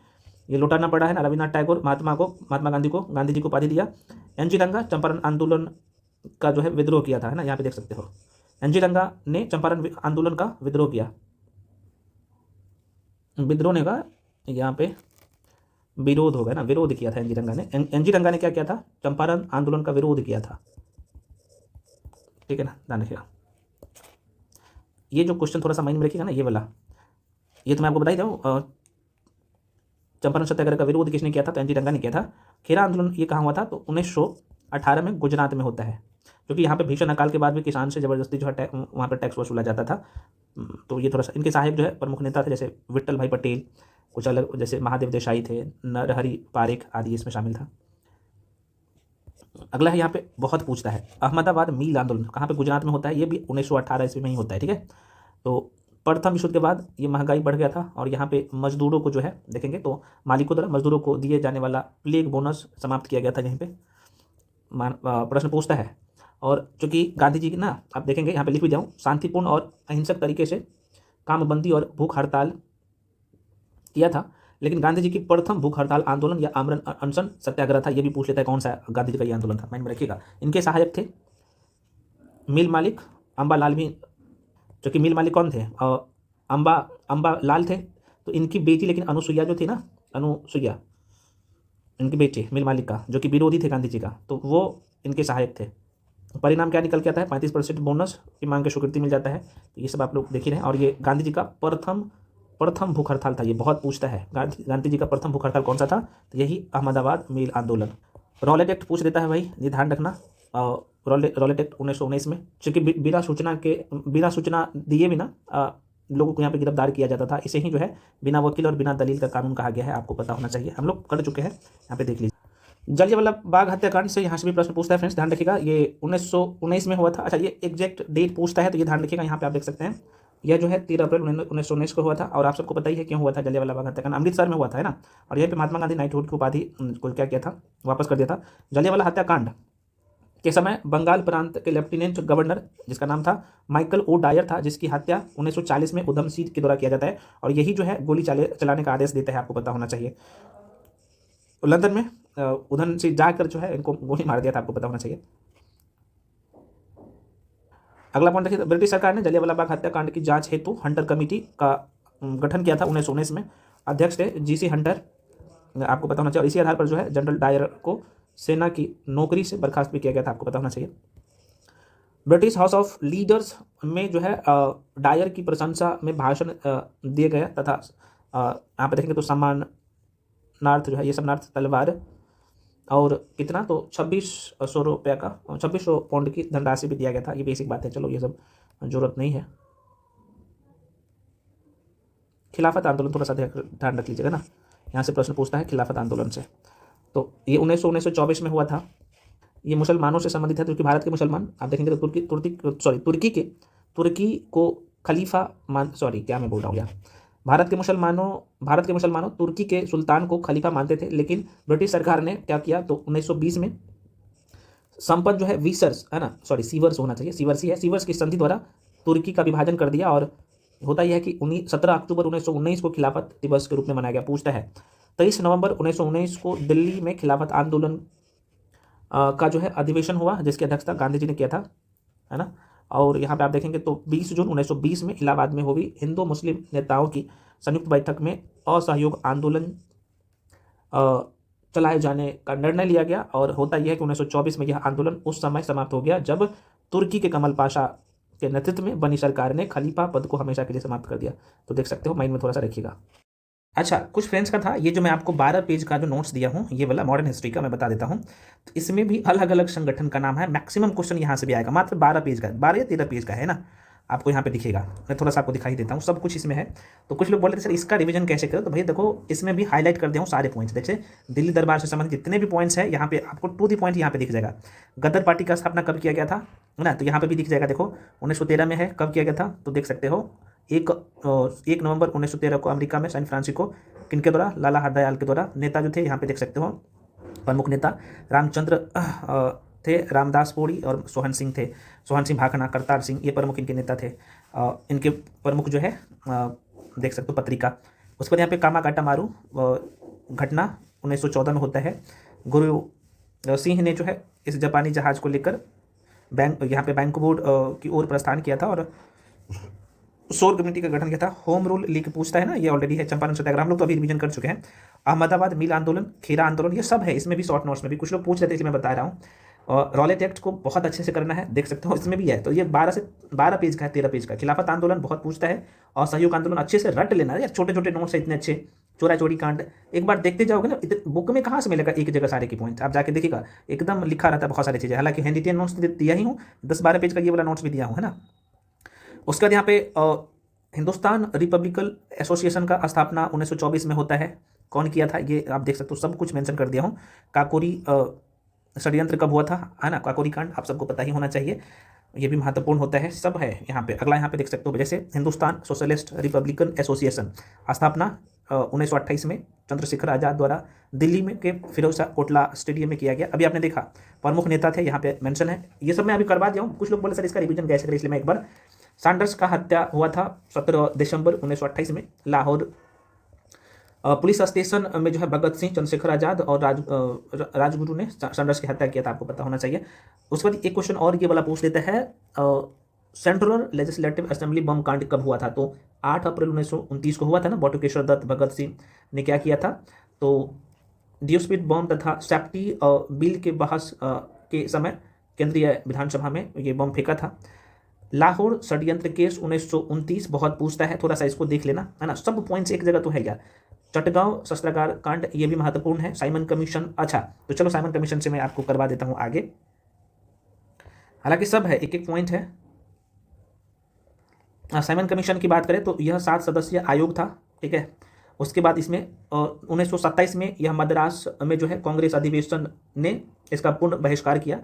ये लौटाना पड़ा है ना। रविन्द्रनाथ टैगोर महात्मा गांधी जी को उपाधि दिया। एनजी रंगा चंपारण आंदोलन का जो है विद्रोह किया था, है ना, यहाँ पे देख सकते हो। एनजी रंगा ने चंपारण आंदोलन का विद्रोह किया। विद्रोह ने कहा, यहाँ पे विरोध होगा ना, विरोध किया था एनजी रंगा ने। एनजी रंगा ने क्या किया था, चंपारण आंदोलन का विरोध किया था, ठीक है ना, ध्यान रखिएगा। ये जो क्वेश्चन थोड़ा सा माइंड में रखिएगा ना, ये वाला, ये तो मैं आपको बता ही दूँ। चंपारण सत्याग्रह का विरोध किसने किया था, तो एनजी रंगा ने किया था। खेरा आंदोलन ये कहाँ हुआ था, तो 1918 में गुजरात में होता है, क्योंकि यहाँ पे भीषण अकाल के बाद भी किसान से जबरदस्ती जो है वहाँ पर टैक्स वसूला जाता था। तो ये थोड़ा सा, इनके सहायक जो है प्रमुख नेता थे, जैसे विट्ठल भाई पटेल, कुछ अलग जैसे महादेव देसाई थे, नरहरि पारिक आदि इसमें शामिल था। अगला है, यहाँ पे बहुत पूछता है, अहमदाबाद मिल आंदोलन कहाँ पे, गुजरात में होता है। ये भी 1918 ईस्वी में ही होता है, ठीक है। तो प्रथम विश्व युद्ध के बाद ये महंगाई बढ़ गया था, और यहाँ पे मजदूरों को जो है देखेंगे तो मालिकों द्वारा मजदूरों को दिए जाने वाला प्लेग बोनस समाप्त किया गया था। यहीं पे प्रश्न पूछता है, और चूंकि गांधी जी की ना, आप देखेंगे यहाँ पे लिख भी जाऊँ, शांतिपूर्ण और अहिंसक तरीके से कामबंदी और भूख हड़ताल किया था। लेकिन गांधी जी की प्रथम भूख हड़ताल आंदोलन या आमरण अनशन सत्याग्रह था। ये भी पूछ लेता है कौन सा गांधी जी का ये आंदोलन था, माइंड में रखिएगा। इनके सहायक थे मिल मालिक अम्बालाल भी, जो कि मिल मालिक कौन थे, अम्बा लाल थे। तो इनकी बेटी लेकिन अनुसुईया जो थी ना, अनुसुईया इनकी बेटी मिल मालिक का, जो कि विरोधी थे गांधी जी का, तो वो इनके सहायक थे। परिणाम क्या निकल के आता है, 35% बोनस की मांग की स्वीकृति मिल जाता है। तो ये सब आप लोग देख ही रहे हैं। और ये गांधी जी का प्रथम भूख हड़ताल था, ये बहुत पूछता है। गांधी जी का प्रथम भूख हड़ताल कौन सा था, तो यही अहमदाबाद मिल आंदोलन। रॉलेट एक्ट पूछ देता है भाई, ये ध्यान रखना। रॉलेट एक्ट 1919 में, चूंकि बिना सूचना दिए बिना लोगों को यहाँ पे गिरफ्तार किया जाता था, इसे ही जो है बिना वकील और बिना दलील का कानून कहा गया है। आपको पता होना चाहिए, हम लोग कर चुके हैं, यहाँ पे देख लीजिए। जलियांवाला बाग हत्याकांड से यहाँ से भी प्रश्न पूछता है फ्रेंड्स, ध्यान रखिएगा। ये 1919 में हुआ था। अच्छा, ये एग्जैक्ट डेट पूछता है तो ये ध्यान रखिएगा। यहाँ पे आप देख सकते हैं, यह जो है 13 अप्रैल 1919 को हुआ था। और आप सबको पता ही है क्यों हुआ था जलियांवाला बाग हत्याकांड, अमृतसर में हुआ था, है ना। और यहीं पे महात्मा गांधी नाइटहुड की उपाधि को क्या किया था, वापस कर दिया था। जलियांवाला हत्याकांड के समय बंगाल प्रांत के लेफ्टिनेंट गवर्नर, जिसका नाम था माइकल ओ डायर था, जिसकी हत्या 1940 में उधम सिंह के द्वारा किया जाता है। और यही जो है गोली चलाने का आदेश देता है, आपको पता होना चाहिए। लंदन में उधम सिंह जाकर जो है इनको गोली मार दिया था, आपको पता होना चाहिए। अगला पॉइंट देखिए, ब्रिटिश सरकार ने जलियांवाला बाग हत्याकांड की जांच हेतु हंटर कमेटी का गठन किया था 1919 में। अध्यक्ष थे जीसी हंटर, आपको पता होना चाहिए। और इसी आधार पर जो है जनरल डायर को सेना की नौकरी से बर्खास्त भी किया गया था, आपको पता होना चाहिए। ब्रिटिश हाउस ऑफ लीडर्स में जो है डायर की प्रशंसा में भाषण दिए गए तथा यहाँ पे देखेंगे तो सम्मानार्थ जो है, ये सब नार्थ तलवार और कितना तो 2600 रुपये का 2600 पाउंड की धनराशि भी दिया गया था। ये बेसिक बात है, चलो ये सब जरूरत नहीं है। खिलाफत आंदोलन थोड़ा सा ध्यान रख लीजिएगा ना, यहाँ से प्रश्न पूछता है खिलाफत आंदोलन से। तो ये 1924 में हुआ था। ये मुसलमानों से संबंधित है, क्योंकि भारत के मुसलमान आप देखेंगे तो तुर्की को खलीफा क्या मैं बोल रहा हूँ यार। भारत के मुसलमानों तुर्की के सुल्तान को खलीफा मानते थे, लेकिन ब्रिटिश सरकार ने क्या किया, तो 1920 में संपन्न जो है वीसर्स है ना, सीवर्स होना चाहिए, सीवर्स ही है, सीवर्स की संधि द्वारा तुर्की का विभाजन कर दिया। और होता यह है कि 17 अक्टूबर 1919 को खिलाफत दिवस के रूप में मनाया गया। पूछता है 23 नवंबर 1919 को दिल्ली में खिलाफत आंदोलन का जो है अधिवेशन हुआ, जिसकी अध्यक्षता गांधी जी ने किया था, है ना। और यहाँ पे आप देखेंगे तो 20 जून 1920 में इलाहाबाद में हुई हिंदू मुस्लिम नेताओं की संयुक्त बैठक में असहयोग आंदोलन चलाए जाने का निर्णय लिया गया। और होता यह है कि 1924 में यह आंदोलन उस समय समाप्त हो गया जब तुर्की के कमल पाशा के नेतृत्व में बनी सरकार ने खलीफा पद को हमेशा के लिए समाप्त कर दिया। तो देख सकते हो, माइंड में थोड़ा सा रखिएगा। अच्छा, कुछ फ्रेंड्स का था, ये जो मैं आपको 12 पेज का जो नोट्स दिया हूँ, ये वाला मॉडर्न हिस्ट्री का मैं बता देता हूँ। तो इसमें भी अलग अलग संगठन का नाम है, मैक्सिमम क्वेश्चन यहाँ से भी आएगा। मात्र 12 पेज का, 12 या 13 पेज का है ना, आपको यहाँ पे दिखेगा। मैं थोड़ा सा आपको दिखाई देता हूँ, सब कुछ इसमें है। तो कुछ लोग बोल रहे थे सर इसका रिवीजन कैसे करो, तो भाई देखो इसमें भी हाईलाइट कर दिया हूँ सारे पॉइंट्स। देखिए दिल्ली दरबार से संबंधित जितने भी पॉइंट्स हैं यहाँ पे आपको टू दी पॉइंट यहाँ पे दिख जाएगा। गदर पार्टी का स्थापना कब किया गया था, है ना, तो यहाँ पे भी दिख जाएगा। देखो 1913 में है, कब किया गया था, तो देख सकते हो 1 नवंबर 1913 को अमेरिका में सैन फ्रांसिस्को, किनके द्वारा, लाला हरदयाल के द्वारा। नेता जो थे यहाँ पे देख सकते हो, प्रमुख नेता रामचंद्र थे, रामदास पोड़ी और सोहन सिंह थे। सोहन सिंह भाखना, करतार सिंह, ये प्रमुख इनके नेता थे। इनके प्रमुख जो है देख सकते हो पत्रिका। उसके बाद यहाँ पे कामागाटा मारू घटना 1914 में होता है। गुरु सिंह ने जो है इस जापानी जहाज को लेकर यहाँ पे बैंकबोर्ड की ओर प्रस्थान किया था और शोर कमेटी का गठन किया था। होम रूल लीग पूछता है ना, ये ऑलरेडी है। चंपारण सत्याग्रह हम लोग तो अभी रिवीजन कर चुके हैं। अहमदाबाद मिल आंदोलन, खेरा आंदोलन, ये सब है। इसमें भी शॉर्ट नोट्स में भी कुछ लोग पूछ रहे थे, इसलिए मैं बता रहा हूँ। और रॉलेट एक्ट को बहुत अच्छे से करना है, देख सकते हो इसमें भी है। तो ये 12 पेज का है, 13 पेज का। खिलाफत आंदोलन बहुत पूछता है, और सहयोग आंदोलन अच्छे से रट लेना यार, छोटे छोटे नोट्स है इतने अच्छे। चोरा चोरी कांड एक बार देखते जाओगे ना, बुक में कहाँ से मिलेगा एक जगह सारे की पॉइंट, आप जाके देखिएगा एकदम लिखा रहता है बहुत सारी चीज़ें। हालांकि हैंड रिटेन नोट्स दिया ही हूँ, 10-12 पेज का ये वाला नोट्स भी दिया हूँ, है ना। उसके बाद यहाँ पे हिंदुस्तान रिपब्लिकन एसोसिएशन का स्थापना 1924 में होता है। कौन किया था ये आप देख सकते हो, सब कुछ मेंशन कर दिया हूँ। काकोरी षड्यंत्र कब हुआ था, है ना, काकोरी कांड आप सबको पता ही होना चाहिए, ये भी महत्वपूर्ण होता है, सब है यहाँ पे। अगला यहाँ पे देख सकते हो, जैसे हिंदुस्तान सोशलिस्ट रिपब्लिकन एसोसिएशन स्थापना 1928 में चंद्रशेखर आजाद द्वारा दिल्ली में के फिरोज शाह कोटला स्टेडियम में किया गया। अभी आपने देखा प्रमुख नेता थे, यहाँ पे मेंशन है। ये सब मैं अभी करवा दिया हूँ। कुछ लोग बोले सर इसका रिवीजन कैसे करें, इसलिए मैं एक बार, सैंडर्स का हत्या हुआ था 17 दिसंबर 1928 में लाहौर पुलिस स्टेशन में जो है भगत सिंह, चंद्रशेखर आजाद और राजगुरु ने सैंडर्स की हत्या किया था, आपको पता होना चाहिए। उसके बाद एक क्वेश्चन और ये वाला पूछ देता है, सेंट्रल लेजिस्लेटिव असेंबली बम कांड कब हुआ था, तो 8 अप्रैल 1929 को हुआ था ना। बटुकेश्वर दत्त भगत सिंह ने क्या किया था, तो डियोस्पिड बम तथा सेफ्टी बिल के बहस के समय केंद्रीय विधानसभा में ये बम फेंका था। लाहौर षड्यंत्र केस 1929 बहुत पूछता है, थोड़ा सा इसको देख लेना, है ना, सब पॉइंट्स एक जगह तो है यार। चटगांव शस्त्रागार कांड, ये भी महत्वपूर्ण है। साइमन कमीशन, अच्छा तो चलो साइमन कमीशन से मैं आपको करवा देता हूं आगे, हालांकि सब है, एक एक पॉइंट है। साइमन कमीशन की बात करें तो यह 7 सदस्यीय आयोग था, ठीक है। उसके बाद इसमें 1927 में यह मद्रास में जो है कांग्रेस अधिवेशन ने इसका पूर्ण बहिष्कार किया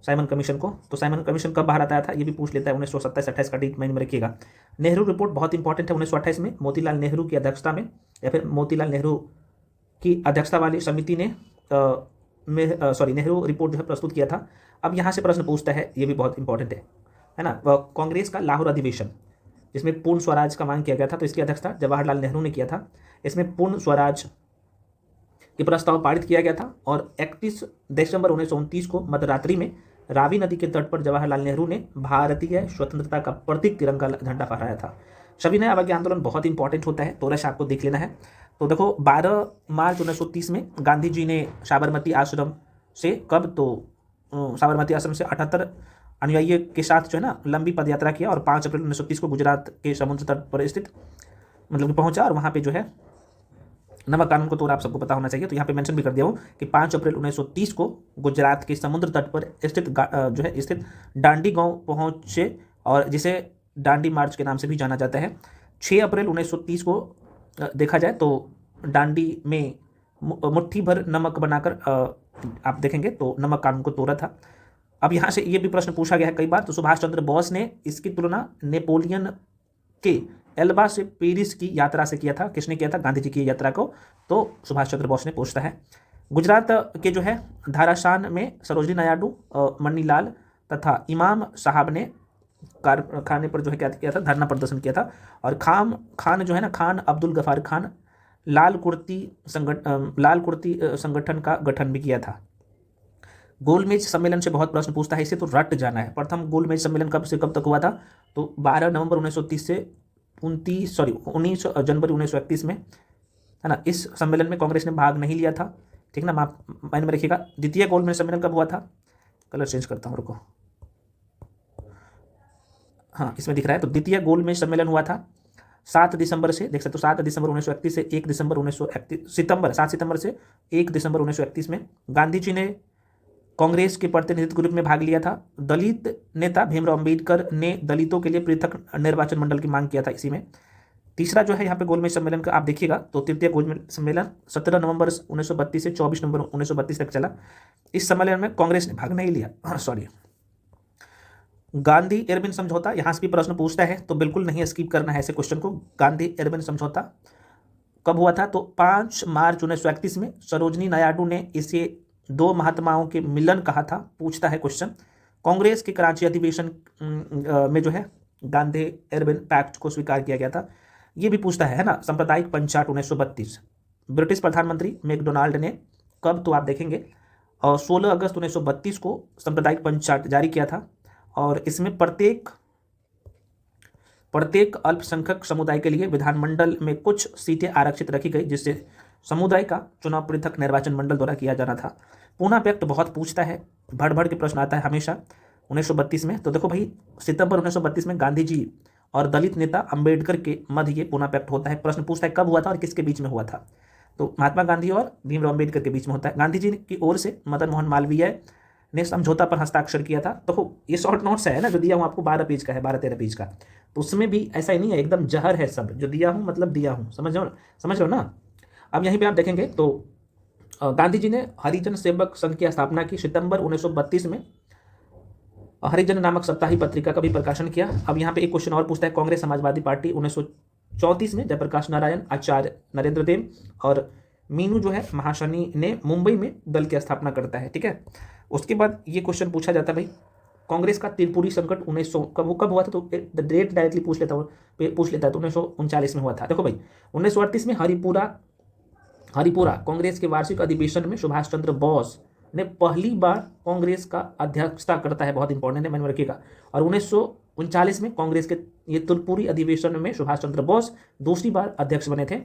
साइमन कमीशन को। तो साइमन कमीशन कब भारत आया था ये भी पूछ लेता है, 1927-28 का डेट माइंड में रखिएगा। नेहरू रिपोर्ट बहुत इंपॉर्टेंट है, 1928 में मोतीलाल नेहरू की अध्यक्षता में, या फिर मोतीलाल नेहरू की अध्यक्षता वाली समिति ने नेहरू रिपोर्ट जो है प्रस्तुत किया था। अब यहाँ से प्रश्न पूछता है, ये भी बहुत इंपॉर्टेंट है ना, कांग्रेस का लाहौर अधिवेशन जिसमें पूर्ण स्वराज का मांग किया गया था, तो इसकी अध्यक्षता जवाहरलाल नेहरू ने किया था। इसमें पूर्ण स्वराज के प्रस्ताव पारित किया गया था और 31 दिसंबर 1929 को मध्यरात्रि में रावी नदी के तट पर जवाहरलाल नेहरू ने भारतीय स्वतंत्रता का प्रतीक तिरंगा झंडा फहराया था। सविनय अवज्ञा आंदोलन बहुत इंपॉर्टेंट होता है, थोड़ा सा आपको देख लेना है। तो देखो 12 मार्च 1930 में गांधी जी ने साबरमती आश्रम से साबरमती आश्रम से 78 अनुयायियों के साथ जो है ना लंबी पदयात्रा किया और 5 अप्रैल 1930 को गुजरात के समुद्र तट पर स्थित मतलब कि पहुंचा और वहाँ पे जो है नमक कानून को तो आप सबको पता होना चाहिए, तो यहाँ पे मेंशन भी कर दिया हूँ कि 5 अप्रैल 1930 को गुजरात के समुद्र तट पर स्थित डांडी गांव पहुँचे और जिसे डांडी मार्च के नाम से भी जाना जाता है। 6 अप्रैल 1930 को देखा जाए तो डांडी में मुट्ठी भर नमक बनाकर आप देखेंगे तो नमक कानून को तोड़ा था। अब यहाँ से ये भी प्रश्न पूछा गया है कई बार, तो सुभाष चंद्र बोस ने इसकी तुलना नेपोलियन के एल्बा से पेरिस की यात्रा से किया था। किसने किया था? गांधी जी की यात्रा को, तो सुभाष चंद्र बोस ने पूछता है। गुजरात के जो है धारासान में सरोजनी नायडू, मणिलाल तथा इमाम साहब ने खाने पर जो है क्या किया था? धरना प्रदर्शन किया था। और खान जो है ना, खान अब्दुल गफार खान लाल कुर्ती संगठन का गठन भी किया था। गोलमेज सम्मेलन से बहुत प्रश्न पूछता है, इसे तो रट जाना है। प्रथम गोलमेज सम्मेलन कब से कब तक हुआ था? तो 12 नवंबर 1930 से 19 जनवरी 1931 में, है ना। इस सम्मेलन में कांग्रेस ने भाग नहीं लिया था, ठीक ना, माइंड में रखिएगा। द्वितीय गोलमेज सम्मेलन कब हुआ था? कलर चेंज करता हूँ, रुको, हाँ इसमें दिख रहा है। तो द्वितीय गोलमेज सम्मेलन हुआ था 7 दिसंबर से, देख सकते हो 7 दिसंबर 1931 से 1 दिसंबर 1931 7 सितंबर से 1 दिसंबर 1931 में। गांधी जी ने कांग्रेस के प्रतिनिधित्व ग्रुप में भाग लिया था। दलित नेता भीमराव अंबेडकर ने दलितों के लिए पृथक निर्वाचन मंडल की मांग किया था इसी में। तीसरा जो है यहाँ पे गोलमेज सम्मेलन का आप देखिएगा, तो तृतीय गोलमेज सम्मेलन 17 नवंबर 1932 से 24 नवंबर 1932 तक चला। इस सम्मेलन में कांग्रेस ने भाग नहीं लिया, सॉरी। गांधी इरविन समझौता, यहाँ से भी प्रश्न पूछता है तो बिल्कुल नहीं स्किप करना है ऐसे क्वेश्चन को। गांधी इरविन समझौता कब हुआ था? तो 5 मार्च 1931 में। सरोजनी नायडू ने इसे 2 महात्माओं के मिलन कहा था, पूछता है क्वेश्चन। कांग्रेस के कराची अधिवेशन में जो है गांधी इरविन पैक्ट को स्वीकार किया गया था, ये भी पूछता है ना। सांप्रदायिक पंचायत 1932। ब्रिटिश प्रधानमंत्री मैकडोनाल्ड ने कब? तो आप देखेंगे 16 अगस्त 1932 को सांप्रदायिक पंचायत जारी किया था और इसमें प्रत्येक अल्पसंख्यक समुदाय के लिए विधानमंडल में कुछ सीटें आरक्षित रखी गई, जिससे समुदाय का चुनाव पृथक निर्वाचन मंडल द्वारा किया जाना था। पूना पैक्ट बहुत पूछता है, भड़ के प्रश्न आता है हमेशा 1932 में। तो देखो भाई, सितंबर 1932 में गांधी जी और दलित नेता अंबेडकर के मध्य ये पूना पैक्ट होता है। प्रश्न पूछता है कब हुआ था और किसके बीच में हुआ था? तो महात्मा गांधी और भीमराव अंबेडकर के बीच में होता है। गांधी जी की ओर से मदन मोहन मालवीय ने समझौता पर हस्ताक्षर किया था। तो ये शॉर्ट नोट्स है ना जो दिया हूँ आपको, 12 पेज का है, 12-13 पेज का। तो उसमें भी ऐसा ही नहीं है, एकदम जहर है सब जो दिया हूँ, मतलब दिया हूँ, समझ रहे हो ना। अब यहीं पे आप देखेंगे तो गांधी जी ने हरिजन सेवक संघ की स्थापना की। सितंबर 1932 में हरिजन नामक साप्ताहिक पत्रिका का भी प्रकाशन किया। अब यहाँ पे एक क्वेश्चन और पूछता है, कांग्रेस समाजवादी पार्टी 1934 में जयप्रकाश नारायण, आचार्य नरेंद्र देव और मीनू जो है महाशनि ने मुंबई में दल की स्थापना करता है, ठीक है। उसके बाद ये क्वेश्चन पूछा जाता है भाई, कांग्रेस का त्रिपुरी संकट 1900 कब हुआ था? तो डेट डायरेक्टली पूछ लेता है तो 1939 में हुआ था। देखो भाई 1938 में हरिपुरा कांग्रेस के वार्षिक अधिवेशन में सुभाष चंद्र बोस ने पहली बार कांग्रेस का अध्यक्षता करता है, बहुत इंपॉर्टेंट है, मन में रखिएगा। और 1939 में कांग्रेस के ये त्रिपुरी अधिवेशन में सुभाष चंद्र बोस दूसरी बार अध्यक्ष बने थे।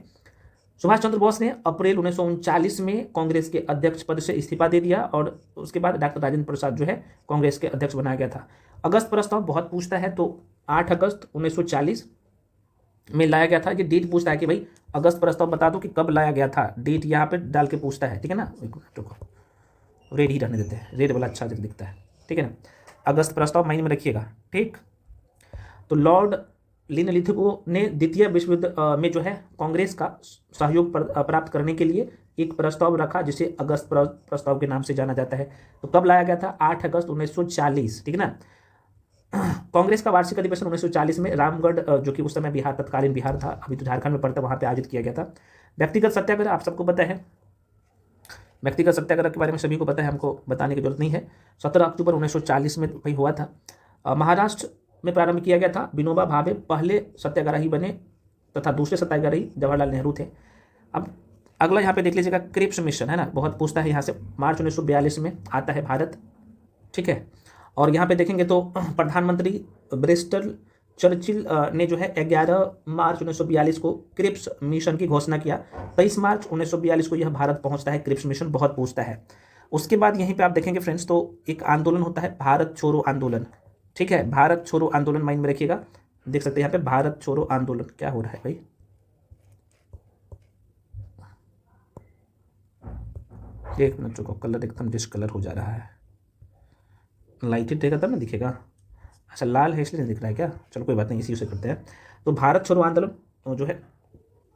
सुभाष चंद्र बोस ने अप्रैल 1939 में कांग्रेस के अध्यक्ष पद से इस्तीफा दे दिया और उसके बाद डॉक्टर राजेंद्र प्रसाद जो है कांग्रेस के अध्यक्ष बनाया गया था। अगस्त प्रस्ताव बहुत पूछता है, तो 8 अगस्त 1940 में लाया गया था। ये डेट पूछता है कि भाई अगस्त प्रस्ताव बता दो कि कब लाया गया था, डेट यहाँ पे डाल के पूछता है, ठीक है ना। रेड ही रहने देते हैं, रेड वाला अच्छा दिखता है, ठीक है ना। अगस्त प्रस्ताव माइंड में रखिएगा, ठीक। तो लॉर्ड लिनलिथगो ने द्वितीय विश्व युद्ध में जो है कांग्रेस का सहयोग प्राप्त करने के लिए एक प्रस्ताव रखा, जिसे अगस्त प्रस्ताव के नाम से जाना जाता है। तो कब लाया गया था? 8 अगस्त 1940, ठीक है ना। कांग्रेस का वार्षिक अधिवेशन 1940 में रामगढ़, जो कि उस समय बिहार, तत्कालीन बिहार था, अभी तो झारखंड में पड़ता, वहां पे आयोजित किया गया था। व्यक्तिगत सत्याग्रह आप सबको पता है, व्यक्तिगत सत्याग्रह के बारे में सभी को पता है, हमको बताने की जरूरत नहीं है। 17 अक्टूबर 1940 में भाई हुआ था। महाराष्ट्र में प्रारंभ किया गया था। विनोबा भावे पहले सत्याग्रही बने तथा दूसरे सत्याग्रही जवाहरलाल नेहरू थे। अब अगला यहाँ पे देख लीजिएगा, क्रिप्स मिशन है ना, बहुत पूछता है यहाँ से। मार्च 1942 में आता है भारत, ठीक है। और यहाँ पे देखेंगे तो प्रधानमंत्री ब्रिस्टल चर्चिल ने जो है 11 मार्च 1942 को क्रिप्स मिशन की घोषणा किया। 23 मार्च 1942 को यह भारत पहुंचता है। क्रिप्स मिशन बहुत पूछता है। उसके बाद यहीं पे आप देखेंगे फ्रेंड्स, तो एक आंदोलन होता है, भारत छोड़ो आंदोलन, ठीक है। भारत छोड़ो आंदोलन माइंड में रखिएगा। देख सकते हैं यहाँ पे भारत छोड़ो आंदोलन, क्या हो रहा है भाई, एक मिनट रुको, कलर एकदम डिस्कलर हो जा रहा है। लाइट हिट रहेगा तब ना दिखेगा। अच्छा लाल है इसलिए नहीं दिख रहा है क्या, चलो कोई बात नहीं, इसी से करते हैं। तो भारत छोड़ो आंदोलन जो है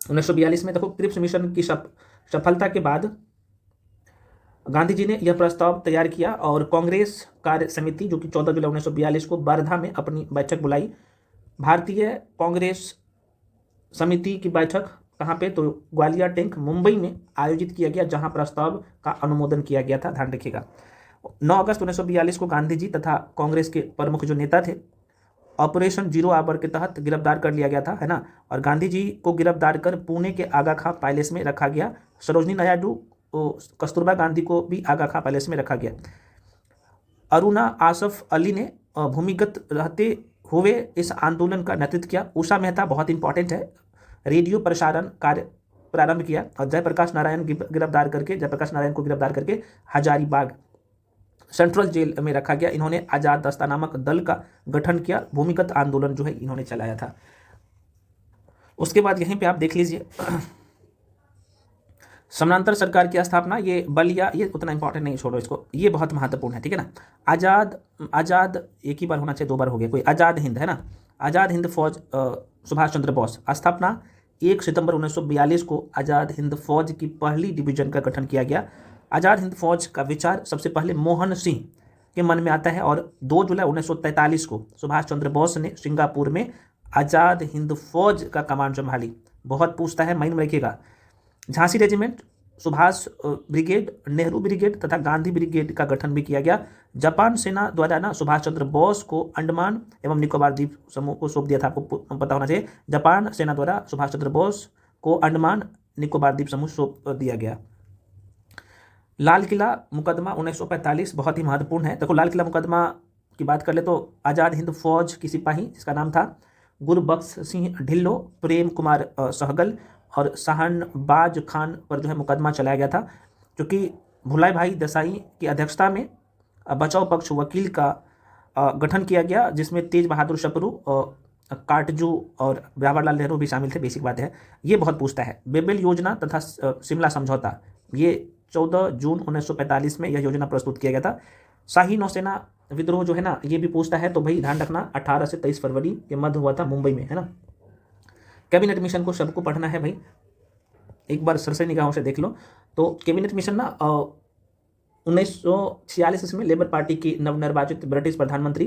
1942 में, देखो क्रिप्स मिशन की सफलता के बाद गांधी जी ने यह प्रस्ताव तैयार किया और कांग्रेस कार्य समिति, जो कि 14 जुलाई 1942 को वर्धा में अपनी बैठक बुलाई। भारतीय कांग्रेस समिति की बैठक कहाँ पे, तो ग्वालियर टैंक मुंबई में आयोजित किया गया, जहां प्रस्ताव का अनुमोदन किया गया था, ध्यान रखिएगा। 9 अगस्त 1942 को गांधी जी तथा कांग्रेस के प्रमुख जो नेता थे, ऑपरेशन जीरो आवर के तहत गिरफ्तार कर लिया गया था, है ना। और गांधी जी को गिरफ्तार कर पुणे के आगा खां पैलेस में रखा गया। सरोजनी नायडू, कस्तूरबा गांधी को भी आगा खां पैलेस में रखा गया। अरुणा आसफ अली ने भूमिगत रहते हुए इस आंदोलन का नेतृत्व किया। उषा मेहता बहुत इंपॉर्टेंट है, रेडियो प्रसारण कार्य प्रारंभ किया। और जयप्रकाश नारायण को गिरफ्तार करके हजारीबाग सेंट्रल जेल में रखा गया। इन्होंने आजाद दस्ता नामक दल का गठन किया। भूमिगत आंदोलन जो है इन्होंने चलाया था। उसके बाद यहीं पे आप देख लीजिए, समानांतर सरकार की स्थापना, ये बलिया, ये उतना इंपॉर्टेंट नहीं, छोड़ो इसको, ये बहुत महत्वपूर्ण है, ठीक है ना। आजाद एक ही बार होना चाहिए, 2 बार हो गया, कोई आज़ाद हिंद है ना। आज़ाद हिंद फौज, सुभाष चंद्र बोस। स्थापना 1 सितंबर 1942 को आज़ाद हिंद फौज की पहली डिवीजन का गठन किया गया। आज़ाद हिंद फौज का विचार सबसे पहले मोहन सिंह के मन में आता है और 2 जुलाई 1943 को सुभाष चंद्र बोस ने सिंगापुर में आज़ाद हिंद फौज का कमांड संभाली। बहुत पूछता है, माइंड में रखिएगा। Jhansi regiment, Subhash brigade, Nehru brigade तथा गांधी ब्रिगेड का गठन भी किया गया। जापान सेना द्वारा ना सुभाष चंद्र बोस को अंडमान एवं निकोबार द्वीप समूह को सौंप दिया था, आपको पता होना चाहिए। जापान सेना द्वारा सुभाष चंद्र बोस को अंडमान निकोबार द्वीप समूह सौंप दिया गया। लाल किला मुकदमा 1945 बहुत ही महत्वपूर्ण है। देखो लाल किला मुकदमा की बात कर ले तो आज़ाद हिंद फौज की सिपाही, जिसका नाम था गुरबख्श सिंह ढिल्लो, प्रेम कुमार सहगल और शाहनबाज खान पर जो है मुकदमा चलाया गया था, क्योंकि भुलाई भाई देसाई की अध्यक्षता में बचाव पक्ष वकील का गठन किया गया, जिसमें तेज बहादुर सप्रू, काटजू और जवाहरलाल नेहरू भी शामिल थे। बेसिक बात है, ये बहुत पूछता है। बेबेल योजना तथा शिमला समझौता, ये 14 जून 1945 में यह योजना प्रस्तुत किया गया था। शाही नौसेना विद्रोह जो है ना, ये भी पूछता है, तो भाई ध्यान रखना 18 से 23 फरवरी के मध्य हुआ था मुंबई में, है ना। कैबिनेट मिशन को सबको पढ़ना है भाई, एक बार सरसरी निगाहों से देख लो। तो कैबिनेट मिशन ना 1946 में लेबर पार्टी की नवनिर्वाचित ब्रिटिश प्रधानमंत्री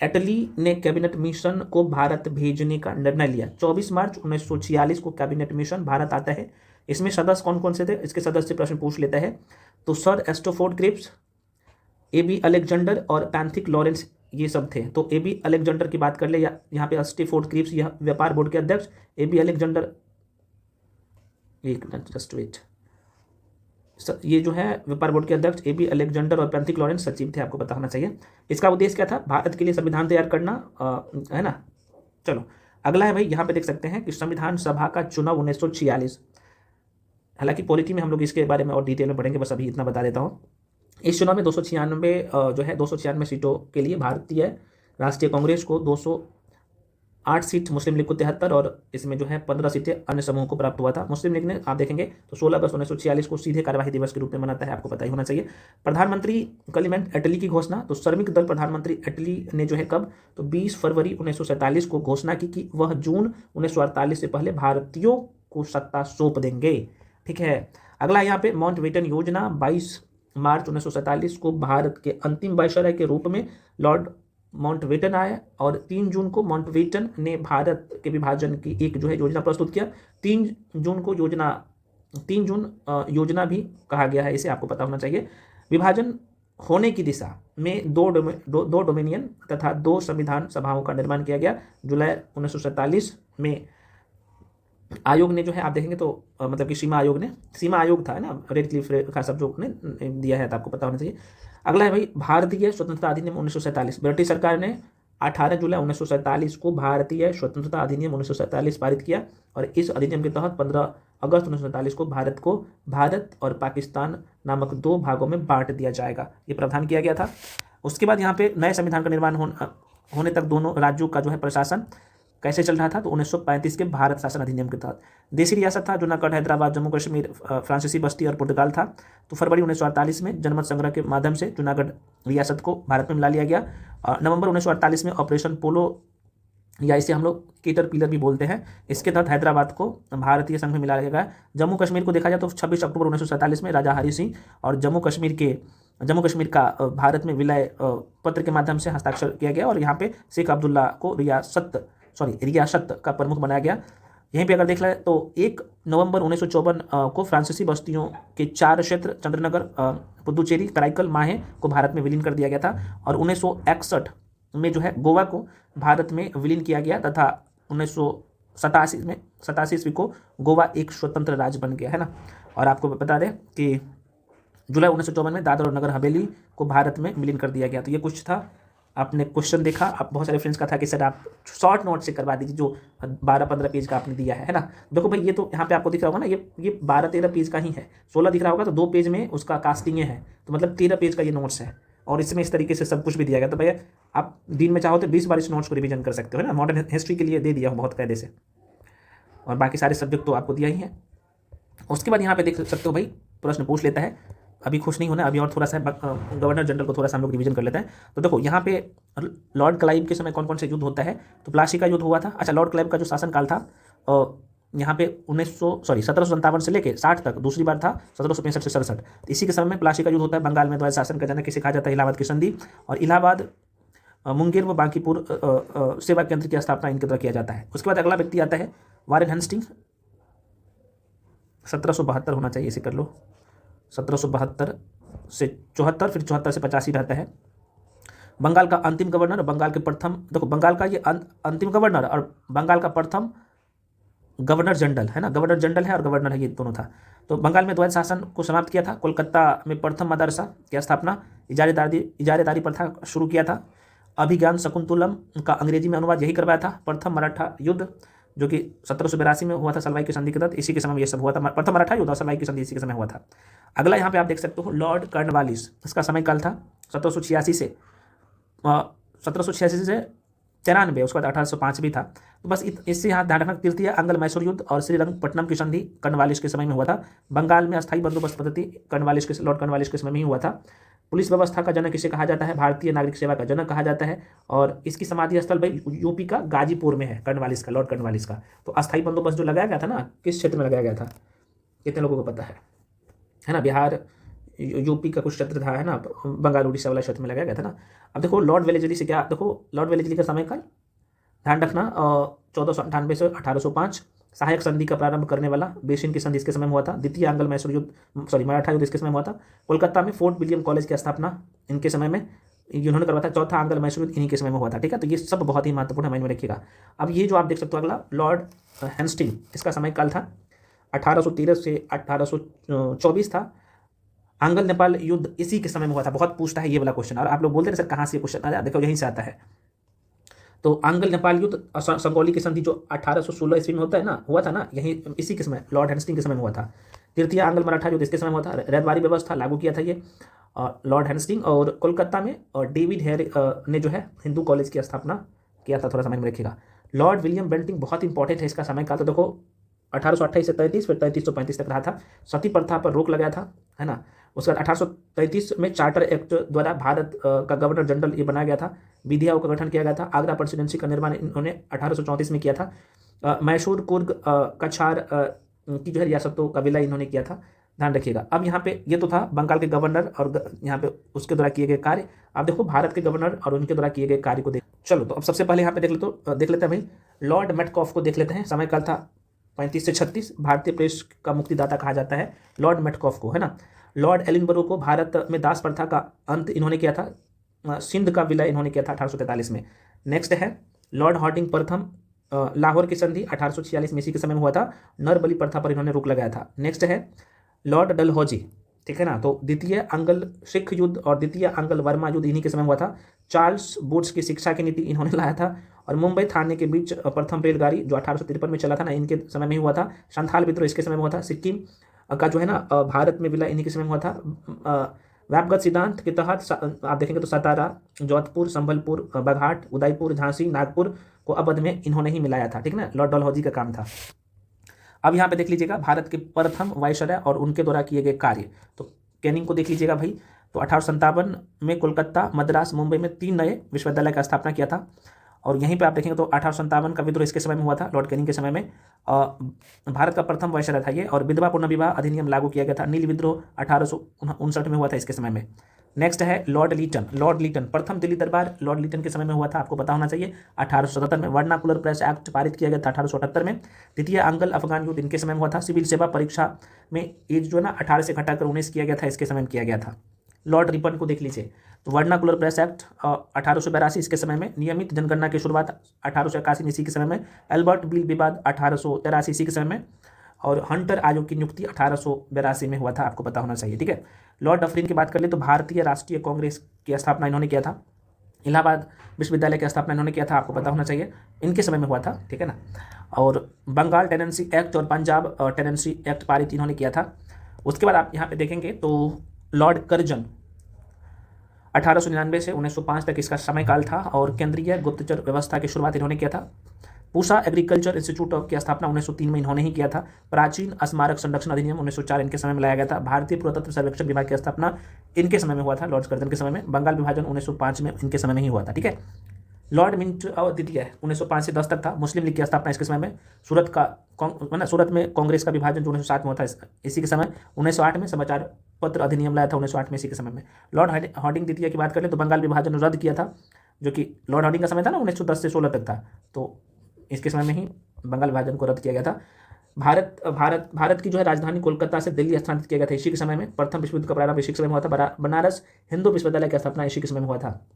एटली ने कैबिनेट मिशन को भारत भेजने का निर्णय लिया। 24 मार्च 1946 को कैबिनेट मिशन भारत आता है। इसमें सदस्य कौन कौन से थे, इसके सदस्य प्रश्न पूछ लेता है। तो सर एस्टोफोर्ड क्रिप्स, AB अलेक्जेंडर और पैंथिक लॉरेंस, ये सब थे। तो AB अलेक्जेंडर की बात कर ले, यहाँ पे एस्टोफोर्ड क्रिप्स यह व्यापार बोर्ड के अध्यक्ष, AB अलेक्जेंडर, एक मिनट जस्ट वेट, ये जो है व्यापार बोर्ड के अध्यक्ष AB अलेक्जेंडर और पैंथिक लॉरेंस सचिव थे, आपको पता होना चाहिए। इसका उद्देश्य क्या था, भारत के लिए संविधान तैयार करना, है ना। चलो अगला है भाई, यहाँ पे देख सकते हैं कि संविधान सभा का चुनाव 1946, हालांकि पॉलिटी में हम लोग इसके बारे में और डिटेल में पढ़ेंगे, बस अभी इतना बता देता हूँ। इस चुनाव में 296 जो है 296 सीटों के लिए भारतीय राष्ट्रीय कांग्रेस को 208 सीट, मुस्लिम लीग को 73 और इसमें जो है 15 सीटें अन्य समूहों को प्राप्त हुआ था। मुस्लिम लीग ने आप देखेंगे तो 16 अगस्त 1946 को सीधे कार्यवाही दिवस के रूप में मनाता है, आपको पता ही होना चाहिए। प्रधानमंत्री क्लेमेंट एटली की घोषणा, तो श्रमिक दल प्रधानमंत्री एटली ने जो है कब, तो 20 फरवरी 1947 को घोषणा की कि वह जून 1948 से पहले भारतीयों को सत्ता सौंप देंगे। ठीक है, अगला यहाँ पे माउंटबेटन योजना, 22 मार्च 1947 को भारत के अंतिम वायसराय के रूप में लॉर्ड माउंटबेटन आए और 3 जून को माउंटबेटन ने भारत के विभाजन की एक जो है योजना प्रस्तुत किया। 3 जून को योजना भी कहा गया है, इसे आपको पता होना चाहिए। विभाजन होने की दिशा में दो डोमिनियन तथा 2 संविधान सभाओं का निर्माण किया गया। जुलाई 1947 में आयोग ने जो है आप देखेंगे तो मतलब कि सीमा आयोग था ना, रेड क्लिफ का सब जो ने दिया है, तो आपको पता होना चाहिए। अगला है भाई भारतीय स्वतंत्रता अधिनियम 1947। ब्रिटिश सरकार ने 18 जुलाई 1947 को भारतीय स्वतंत्रता अधिनियम 1947 पारित किया और इस अधिनियम के तहत 15 अगस्त 1947 को भारत और पाकिस्तान नामक 2 भागों में बांट दिया जाएगा, ये प्रावधान किया गया था। उसके बाद यहाँ पे नए संविधान का निर्माण होने तक दोनों राज्यों का जो है प्रशासन कैसे चल रहा था, तो 1935 के भारत शासन अधिनियम के तहत देशी रियासत था जूनागढ़, हैदराबाद, जम्मू कश्मीर, फ्रांसीसी बस्ती और पुर्तगाल था। तो फरवरी 1948 में जनमत संग्रह के माध्यम से जूनागढ़ रियासत को भारत में मिला लिया गया। नवंबर 1948 में ऑपरेशन पोलो, या इसे हम लोग कैटरपिलर भी बोलते हैं, इसके तहत हैदराबाद को भारतीय संघ में मिला लिया गया। जम्मू कश्मीर को देखा जाए तो 26 अक्टूबर 1947 में राजा हरि सिंह और जम्मू कश्मीर का भारत में विलय पत्र के माध्यम से हस्ताक्षर किया गया और यहाँ पे शेख अब्दुल्ला को रियासत का प्रमुख बनाया गया। यहीं पे अगर देख लें तो 1 नवंबर 1954 को फ्रांसीसी बस्तियों के 4 क्षेत्र चंद्रनगर, पुदुचेरी, कराईकल, माहे को भारत में विलीन कर दिया गया था और 1961 में जो है गोवा को भारत में विलीन किया गया तथा 1987 ईस्वी को गोवा एक स्वतंत्र राज्य बन गया है ना। और आपको बता दें कि जुलाई 1954 में दादर और नगर हवेली को भारत में विलीन कर दिया गया। तो ये कुछ था, आपने क्वेश्चन देखा। आप बहुत सारे फ्रेंड्स का था कि सर आप शॉर्ट नोट से करवा दीजिए जो 12-15 पेज का आपने दिया है ना। देखो भाई ये तो यहाँ पे आपको दिख रहा होगा ना, ये 12-13 पेज का ही है, 16 दिख रहा होगा तो 2 पेज में उसका कास्टिंग है, तो मतलब 13 पेज का ये नोट्स है और इसमें इस तरीके से सब कुछ भी दिया गया। तो भैया आप दिन में चाहो तो 20 बार इस नोट्स को रिवीजन कर सकते हो ना। मॉडर्न हिस्ट्री के लिए दे दिया हूँ बहुत कायदे से, और बाकी सारे सब्जेक्ट तो आपको दिया ही है। उसके बाद यहाँ पे देख सकते हो भाई प्रश्न पूछ लेता है, अभी खुश नहीं होना, अभी और थोड़ा सा गवर्नर जनरल को थोड़ा सा हम लोग रिवीजन कर लेते हैं। तो देखो यहाँ पे लॉर्ड क्लाइव के समय कौन कौन से युद्ध होता है, तो प्लासी का युद्ध हुआ था। अच्छा, लॉर्ड क्लाइव का जो शासनकाल था यहाँ पे 1757 से लेके 60 तक, दूसरी बार था 1765 से 67। इसी के समय में प्लासी का युद्ध होता है। बंगाल में द्वैत शासन का जनक किसे कहा जाता है, इलाहाबाद की संधि, और इलाहाबाद, मुंगेर व बांकीपुर सेवा केंद्र की स्थापना इनके द्वारा किया जाता है। उसके बाद अगला व्यक्ति आता है वारेन हेस्टिंग, 1772 होना चाहिए, इसे कर लो, 1772 से 74, फिर 74 से 85 रहता है। बंगाल का अंतिम गवर्नर, बंगाल के प्रथम, देखो बंगाल का ये अंतिम गवर्नर और बंगाल का प्रथम गवर्नर जनरल है ना, गवर्नर जनरल है और गवर्नर है, ये दोनों था। तो बंगाल में द्वैत शासन को समाप्त किया था। कोलकाता में प्रथम मदरसा की स्थापना, इजारेदारी प्रथा शुरू किया था। अभिज्ञान शकुंतलम का अंग्रेजी में अनुवाद यही करवाया था। प्रथम मराठा युद्ध जो कि 1782 में हुआ था सलवाई की संधि के तहत, इसी के समय में ये सब हुआ था। प्रथम मराठा युद्ध और सलवाई की संधि इसी के समय हुआ था। अगला यहाँ पे आप देख सकते हो लॉर्ड कॉर्नवालिस, इसका समय काल था 1786 से 93, उसके बाद 1805 भी था। तो बस इससे यहाँ ध्यान रखना, तृतीय आंग्ल मैसूर युद्ध और श्रीरंगपट्टनम की संधि कॉर्नवालिस के समय में हुआ था। बंगाल में अस्थायी बंदोबस्त पद्धति लॉर्ड कॉर्नवालिस के समय में ही हुआ था। पुलिस व्यवस्था का जनक इसे कहा जाता है, भारतीय नागरिक सेवा का जनक कहा जाता है, और इसकी समाधि स्थल भाई यूपी का गाजीपुर में है, कॉर्नवालिस का, लॉर्ड कॉर्नवालिस का। तो अस्थायी बंदोबस्त जो लगाया गया था ना, किस क्षेत्र में लगाया गया था, कितने लोगों को पता है ना? बिहार, यूपी का कुछ क्षेत्र था, है ना, बंगाल उड़ीसा वाला क्षेत्र में लगाया गया था ना। अब देखो लॉर्ड वेलेजली से क्या, देखो लॉर्ड वेलेजली का समय काल ध्यान रखना, 1498 से 1805। सहायक संधि का प्रारंभ करने वाला बेसिन की संधि इसके समय में हुआ था। द्वितीय आंग्ल मैसूर युद्ध, मराठा युद्ध इसके समय में हुआ था। कोलकाता में फोर्ट विलियम कॉलेज की स्थापना इनके समय में इन्होंने करवाया था। चौथा आंग्ल मैसूर युद्ध इन्हीं के समय में हुआ था। ठीक है, तो ये सब बहुत ही महत्वपूर्ण माइंड में रखिएगा। अब ये जो आप देख सकते हो अगला लॉर्ड हेस्टिंग, इसका समय काल था 1813 से 1824 था। आंग्ल नेपाल युद्ध इसी के समय में हुआ था। बहुत पूछता है ये वाला क्वेश्चन, और आप लोग बोलते हैं सर कहाँ से ये क्वेश्चन आया, देखो यहीं से आता है। तो आंग्ल नेपाल युद्ध, संगौली की संधि जो 1816 ईस्वी में हुआ था ना, यही इसी के समय लॉर्ड हेस्टिंग के समय में हुआ था। तृतीय आंग्ल मराठा युद्ध इसके समय हुआ था। रैयतवाड़ी व्यवस्था लागू किया था ये लॉर्ड हेस्टिंग। और कोलकाता में डेविड हेयर ने जो है हिंदू कॉलेज की स्थापना किया था, थोड़ा समझ में रखिएगा। लॉर्ड विलियम बेंटिंक बहुत इंपॉर्टेंट है इसका समय काल, तो देखो 1828 से 33, फिर 3335 तक रहा था। सती प्रथा पर रोक लगाया था, है ना। उसके बाद 1833 में चार्टर एक्ट द्वारा भारत का गवर्नर जनरल ये बनाया गया था, विधियाओं का गठन किया गया था। आगरा प्रेसिडेंसी का निर्माण इन्होंने 1834 में किया था। मैसूर, कुर्ग, कछार की जो है रियासतों का विलय इन्होंने किया था, ध्यान रखिएगा। अब यहाँ पे ये तो था बंगाल के गवर्नर और यहाँ पे उसके द्वारा किए गए कार्य। आप देखो भारत के गवर्नर और उनके द्वारा किए गए कार्य को देख। चलो तो अब सबसे पहले यहाँ पे देख लेते हैं भाई, लॉर्ड मेटकॉफ को देख लेते हैं। समय काल था 35 से 36, भारतीय प्रेस का मुक्तिदाता कहा जाता है लॉर्ड मेटकॉफ को, है ना। लॉर्ड एलिनबरो को भारत में दास प्रथा का अंत इन्होंने किया था, सिंध का विलय इन्होंने किया था 1843 में। नेक्स्ट है लॉर्ड हॉर्डिंग प्रथम, लाहौर की संधि 1846 में इसी के समय में हुआ था, नरबली प्रथा पर इन्होंने रोक लगाया था। नेक्स्ट है लॉर्ड डलहौजी, ठीक है ना। तो द्वितीय अंगल सिख युद्ध और द्वितीय अंगल वर्मा युद्ध इन्हीं के समय में हुआ था। चार्ल्स वुड्स की शिक्षा की नीति इन्होंने लाया था। और मुंबई थाने के बीच प्रथम रेलगाड़ी जो 1853 में चला था ना, इनके समय में हुआ था। संथाल विद्रोह इसके समय में हुआ था। सिक्किम का जो है ना भारत में विलय इन्हीं के समय में हुआ था। व्यापगत सिद्धांत के तहत आप देखेंगे तो सतारा, जोधपुर, संबलपुर, बाघाट, उदयपुर, झांसी, नागपुर को अवध में इन्होंने ही मिलाया था, ठीक है ना। लॉर्ड डलहौजी का काम था। अब यहाँ पे देख लीजिएगा भारत के प्रथम वायसराय और उनके द्वारा किए गए कार्य। तो कैनिंग को देख लीजिएगा भाई, तो 1857 में कोलकाता, मद्रास, मुंबई में 3 नए विश्वविद्यालय का स्थापना किया था। और यहीं पे आप देखेंगे तो 1857 का विद्रोह इसके समय में हुआ था, लॉर्ड कैनिंग के समय में। भारत का प्रथम वायसराय था ये। और विधवा पुनर्विवाह अधिनियम लागू किया गया था। नील विद्रोह 1859 में हुआ था इसके समय में। नेक्स्ट है लॉर्ड लीटन। लॉर्ड लीटन प्रथम दिल्ली दरबार लॉर्ड लीटन के समय में हुआ था, आपको पता होना चाहिए। 1877 में वर्नाकुलर प्रेस एक्ट पारित किया गया था 1878 में। द्वितीय अंगल अफगान युद्ध इनके समय में हुआ था। सिविल सेवा परीक्षा में एज जो है ना 18 से घटाकर 19 किया गया था, इसके समय में किया गया था। लॉर्ड रिपन को देख लीजिए, तो वर्नाकुलर प्रेस एक्ट 1882 इसके समय में। नियमित जनगणना की शुरुआत 1881 इसी के समय में। एल्बर्ट बिल विवाद 1883 इसी के समय में। और हंटर आयोग की नियुक्ति 1882 में हुआ था, आपको पता होना चाहिए, ठीक है। लॉर्ड डफरिन की बात कर ले तो भारतीय राष्ट्रीय कांग्रेस की स्थापना इन्होंने किया था। इलाहाबाद विश्वविद्यालय की स्थापना इन्होंने किया था, आपको पता होना चाहिए, इनके समय में हुआ था, ठीक है ना। और बंगाल टेनेंसी एक्ट और पंजाब टेनेंसी एक्ट पारित इन्होंने किया था। उसके बाद आप यहाँ पे देखेंगे तो लॉर्ड कर्जन 1899 से 1905 तक इसका समय काल था। और केंद्रीय गुप्तचर व्यवस्था की शुरुआत इन्होंने किया था। पूसा एग्रीकल्चर इंस्टीट्यूट की स्थापना 1903 में इन्होंने ही किया था। प्राचीन स्मारक संरक्षण अधिनियम 1904 इनके समय में लाया गया था। भारतीय पुरातत्व सर्वेक्षण विभाग की स्थापना इनके समय में हुआ था, लॉर्ड कर्जन के समय में। बंगाल विभाजन 1905 में इनके समय में ही हुआ था, ठीक है। लॉर्ड मिंट द्वितीय 1905 से 10 तक था। मुस्लिम लीग की स्थापना इसके समय में। सूरत में कांग्रेस का विभाजन जो 1907 में हुआ था इसी के समय। 1908 में समाचार पत्र अधिनियम लाया था 1908 में इसी के समय में। लॉर्ड हॉर्डिंग द्वितीय की बात करें तो बंगाल विभाजन रद्द किया था, जो कि लॉर्ड हॉर्डिंग का समय था ना 1910 से 16 तक था, तो इसके समय में ही बंगाल विभाजन को रद्द किया गया था। भारत की जो है राजधानी कोलकाता से दिल्ली स्थानांतरित किया गया था इसी के समय में। प्रथम विश्व युद्ध का प्रारंभ इसी के समय में हुआ था। बनारस हिंदू विश्वविद्यालय की स्थापना इसी के समय में हुआ था।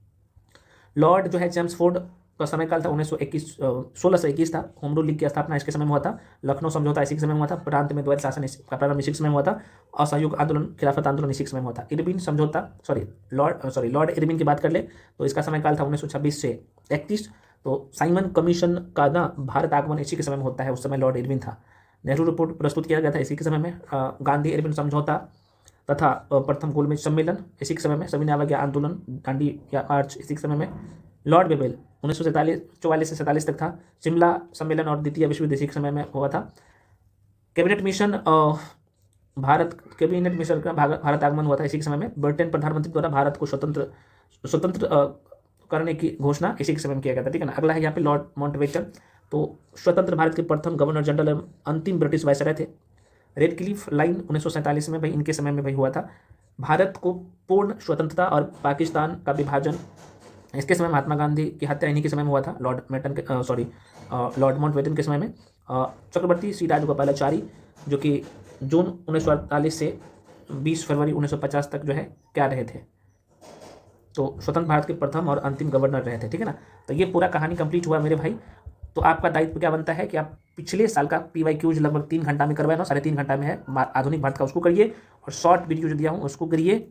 लॉर्ड जो है चेम्सफोर्ड का समय काल था 16 से 21 था। होम रूल लीग की स्थापना इसके समय में हुआ था। लखनऊ समझौता इसी के समय में हुआ था। प्रांत में द्वैत शासन का प्रारंभ इसी के समय में हुआ था। असहयोग आंदोलन, खिलाफत आंदोलन इसी के समय में हुआ था। इरविन समझौता लॉर्ड इरविन की बात कर ले तो इसका समय काल था 1926 से 31। तो साइमन कमीशन का ना भारत आगमन इसी के समय में होता है, उस समय लॉर्ड इरविन था। नेहरू रिपोर्ट प्रस्तुत किया गया था इसी के समय में। गांधी इरविन समझौता तथा प्रथम गोलमेज सम्मेलन इसी के समय में। सविनय अवज्ञा आंदोलन, दांडी या मार्च इसी के समय में। लॉर्ड बेबेल 1944 से 47 तक था। शिमला सम्मेलन और द्वितीय विश्व युद्ध इसी के समय में हुआ था। कैबिनेट मिशन का भारत आगमन हुआ था इसी के समय में। ब्रिटेन प्रधानमंत्री द्वारा भारत को स्वतंत्र करने की घोषणा इसी के समय में किया गया था, ठीक है ना। अगला है यहाँ पे लॉर्ड माउंटबेटन, तो स्वतंत्र भारत के प्रथम गवर्नर जनरल एवं अंतिम ब्रिटिश वायसराय थे। रेडक्लिफ लाइन 1947 में भाई इनके समय में भाई हुआ था। भारत को पूर्ण स्वतंत्रता और पाकिस्तान का विभाजन इसके समय महात्मा गांधी की हत्या इन्हीं के समय में हुआ था, लॉर्ड माउंटबेटन के समय में। चक्रवर्ती श्री राजगोपालाचारी जो कि जून 1948 से 20 फरवरी 1950 तक जो है क्या रहे थे, तो स्वतंत्र भारत के प्रथम और अंतिम गवर्नर रहे थे, ठीक है ना। तो ये पूरा कहानी कंप्लीट हुआ मेरे भाई। तो आपका दायित्व क्या बनता है कि आप पिछले साल का PYQ लगभग 3 घंटा में करवाए ना, 3.5 घंटा में है आधुनिक भारत का, उसको करिए। और शॉर्ट वीडियो जो दिया हूँ उसको करिए।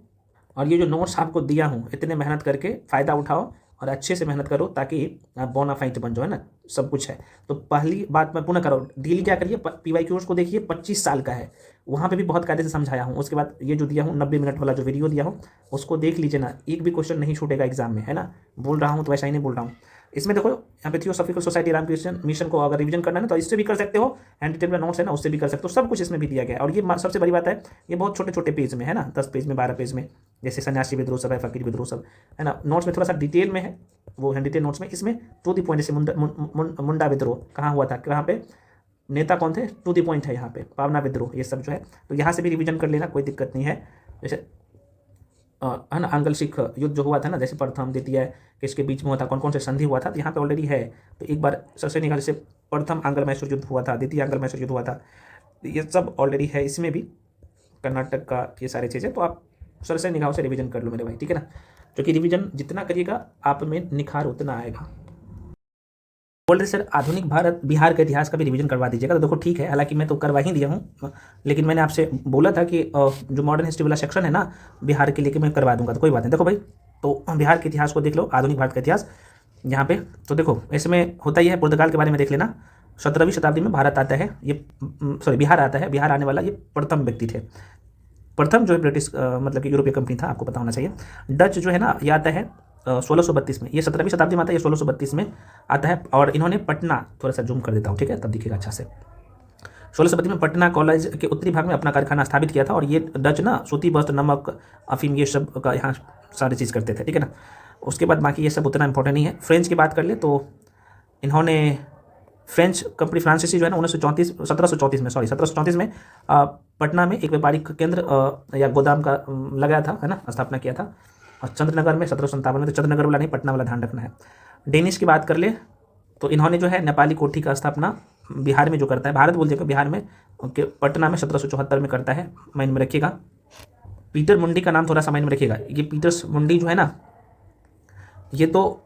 और ये जो नोट्स आपको दिया हूँ इतने मेहनत करके फ़ायदा उठाओ और अच्छे से मेहनत करो ताकि आप बोनाफाइड बन जाओ, है ना। सब कुछ है। तो पहली बात मैं पुनः करो, डेली क्या करिए, PYQs को देखिए, 25 साल का है, वहाँ पे भी बहुत कायदे से समझाया हूँ। उसके बाद ये जो दिया हूँ 90 मिनट वाला जो वीडियो दिया हूँ उसको देख लीजिए ना, एक भी क्वेश्चन नहीं छूटेगा एग्जाम में, है ना। बोल रहा हूँ तो वैसा ही नहीं बोल रहा हूँ। इसमें देखो यहाँ पे थियोसॉफिकल सोसाइटी रामकृष्ण मिशन को अगर रिवीजन करना है ना तो इससे भी कर सकते हो, हैंड रिटेन नोट्स है ना उससे भी कर सकते हो, सब कुछ इसमें भी दिया गया है। और ये सबसे बड़ी बात है, ये बहुत छोटे छोटे पेज में है ना, 10 पेज में, 12 पेज में, जैसे सन्यासी विद्रोह सब है, फकीर विद्रोह सब है ना। नोट्स में थोड़ा सा डिटेल में है, वो हैंड रिटेन नोट्स में। इसमें टू द पॉइंट, जैसे मुंडा विद्रोह कहाँ हुआ था, कहाँ पे नेता कौन थे, टू द पॉइंट है यहाँ पे, पावना विद्रोह, ये सब जो है तो यहाँ से भी रिवीजन कर लेना, कोई दिक्कत नहीं है। जैसे है ना, आंग्ल सिख युद्ध जो हुआ था ना, जैसे प्रथम द्वितीय किसके बीच में हुआ था, कौन कौन से संधि हुआ था, तो यहाँ पे ऑलरेडी है। तो एक बार सबसे निकाल, जैसे प्रथम आंग्ल मैसूर युद्ध हुआ था, द्वितीय आंग्ल मैसूर युद्ध हुआ था, ये सब ऑलरेडी है इसमें भी, कर्नाटक का ये सारी चीज़ें। तो आप सर से निगाहों से रिवीजन कर लो मेरे भाई, ठीक है ना। क्योंकि रिवीजन जितना करिएगा आप में निखार उतना आएगा। बोल रहे सर आधुनिक भारत बिहार के इतिहास का भी रिवीजन करवा दीजिएगा, तो देखो ठीक है, हालांकि मैं तो करवा ही दिया हूँ, लेकिन मैंने आपसे बोला था कि जो मॉडर्न हिस्ट्री वाला सेक्शन है ना बिहार के लेके मैं करवा दूंगा, तो कोई बात नहीं। देखो भाई, तो बिहार के इतिहास को देख लो, आधुनिक भारत का इतिहास यहाँ पे। तो देखो इसमें होता ही है, पुर्तगाल के बारे में देख लेना। 17वीं शताब्दी में भारत आता है, ये सॉरी बिहार आता है, बिहार आने वाला ये प्रथम व्यक्ति थे। प्रथम जो है ब्रिटिश मतलब कि यूरोपीय कंपनी था, आपको पता होना चाहिए। डच जो है ना ये आता है 1632 में, ये 17वीं शताब्दी में आता है, ये 1632 में आता है। और इन्होंने पटना, थोड़ा सा जूम कर देता हूँ, ठीक है, तब दिखेगा अच्छा से। 1632 में पटना कॉलेज के उत्तरी भाग में अपना कारखाना स्थापित किया था। और ये डच ना सूती वस्त्र, नमक, अफीम, ये सब का यहाँ सारी चीज़ करते थे, ठीक है ना। उसके बाद बाकी ये सब उतना इंपॉर्टेंट नहीं है। फ्रेंच की बात कर ले तो इन्होंने फ्रेंच कंपनी फ्रांसीसी जो है ना 1734 में, सॉरी 1734 में पटना में एक व्यापारिक केंद्र या गोदाम का लगाया था, है ना, स्थापना किया था। और चंद्रनगर में 1757 में, तो चंद्रनगर वाला नहीं, पटना वाला ध्यान रखना है। डेनिश की बात कर ले तो इन्होंने जो है नेपाली कोठी का स्थापना बिहार में जो करता है, भारत बोल देगा बिहार में, पटना में 1774 में करता है, माइंड में रखिएगा। पीटर मुंडी का नाम थोड़ा सा माइंड में रखिएगा। ये पीटर्स मुंडी जो है ना, ये तो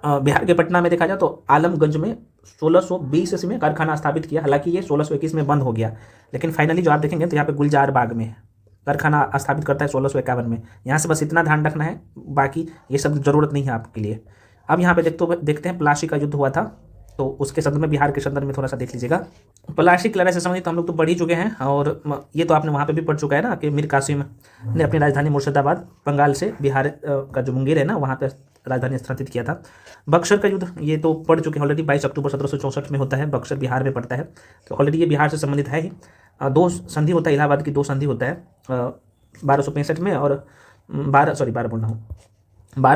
बिहार के पटना में देखा जाए तो आलमगंज में 1620 में कारखाना स्थापित किया। हालांकि ये 1621 में बंद हो गया, लेकिन फाइनली जो आप देखेंगे तो यहाँ पे गुलजार बाग में कारखाना स्थापित करता है 1651 में। यहाँ से बस इतना ध्यान रखना है, बाकी ये सब जरूरत नहीं है आपके लिए। अब यहाँ पे देखते हैं प्लासी का युद्ध हुआ था, तो उसके संदर्भ में, बिहार के संदर्भ में थोड़ा सा देख लीजिएगा। प्लासी की लड़ाई से संबंधित हम लोग तो पढ़ ही चुके हैं, और ये तो आपने वहाँ पे भी पढ़ चुका है ना कि मीर कासिम ने अपनी राजधानी मुर्शिदाबाद बंगाल से बिहार का जो मुंगेर है ना वहाँ पर राजधानी स्थापित किया था। बक्सर का युद्ध ये तो पढ़ चुके हैं ऑलरेडी, 22 अक्टूबर 1764 में होता है, बक्सर बिहार में पड़ता है, तो ऑलरेडी ये बिहार से संबंधित है ही। 2 संधि होता है, इलाहाबाद की 2 संधि होता है 1265 में, और 12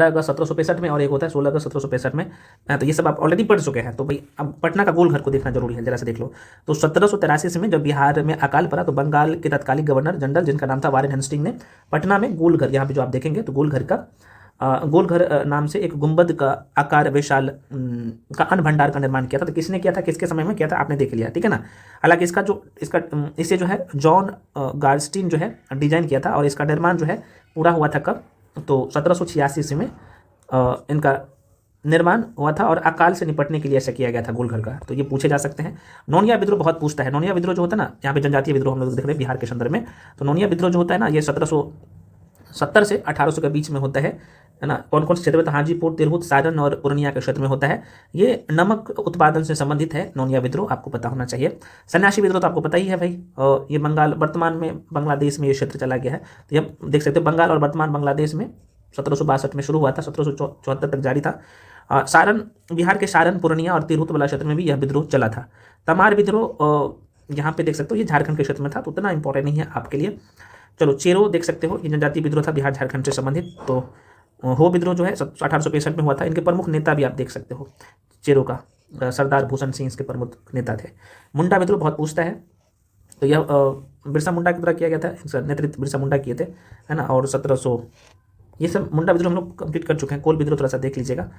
अगस्त 1765 में, और एक होता है 16 अगस्त 1765 में। तो ये सब आप ऑलरेडी पढ़ चुके हैं। तो भाई अब पटना का गोलघर को देखना जरूरी है, जरा से देख लो। तो 1783 में जब बिहार में अकाल पड़ा तो बंगाल के तत्कालीन गवर्नर जनरल, जिनका नाम था वारेन हेस्टिंग, ने पटना में गोलघर, यहाँ पे जो आप देखेंगे तो गोलघर नाम से एक गुंबद का आकार विशाल का अन्न भंडार का निर्माण किया था। तो किसने किया था, किसके समय में किया था, आपने देख लिया, ठीक है ना। हालांकि इसे जो है जॉन गार्स्टीन जो है डिजाइन किया था, और इसका निर्माण जो है पूरा हुआ था कब, तो 1786 में इनका निर्माण हुआ था, और अकाल से निपटने के लिए ऐसा किया गया था गोलघर का। तो ये पूछे जा सकते हैं। नोनिया विद्रोह बहुत पूछता है। नोनिया विद्रोह जो होता है ना, यहाँ पे जनजातीय विद्रोह हम लोग देख रहे हैं बिहार के संदर्भ में। तो नोनिया विद्रोह जो होता है ना, ये 1770 से 1800 के बीच में होता है ना। कौन कौन से क्षेत्र में, तो हाजीपुर, तिरहुत, सारण और पूर्णिया के क्षेत्र में होता है। ये नमक उत्पादन से संबंधित है नोनिया विद्रोह, आपको पता होना चाहिए। सन्यासी विद्रोह तो आपको पता ही है भाई, और ये बंगाल, वर्तमान में बांग्लादेश में ये क्षेत्र चला गया है। तो ये देख सकते हो, बंगाल और वर्तमान बांग्लादेश में 1762 में शुरू हुआ था, 1774 तक जारी था। सारण, बिहार के सारण, पूर्णिया और तिरहुत वाला क्षेत्र में भी यह विद्रोह चला था। तमार विद्रोह यहाँ पे देख सकते हो, ये झारखंड के क्षेत्र में था, तो उतना इंपॉर्टेंट नहीं है आपके लिए। चलो, चेरो देख सकते हो, ये जनजातीय विद्रोह था बिहार झारखंड से संबंधित। तो हो विद्रोह जो है 1865 में हुआ था। इनके प्रमुख नेता भी आप देख सकते हो, चेरो का सरदार भूषण सिंह इसके प्रमुख नेता थे। मुंडा विद्रोह बहुत पूछता है, तो यह बिरसा मुंडा के द्वारा किया गया था, इसका नेतृत्व बिरसा मुंडा किए थे, है ना। और 1700 ये सब मुंडा विद्रोह हम लोग कंप्लीट कर चुके हैं। कोल विद्रोह थोड़ा सा देख लीजिएगा,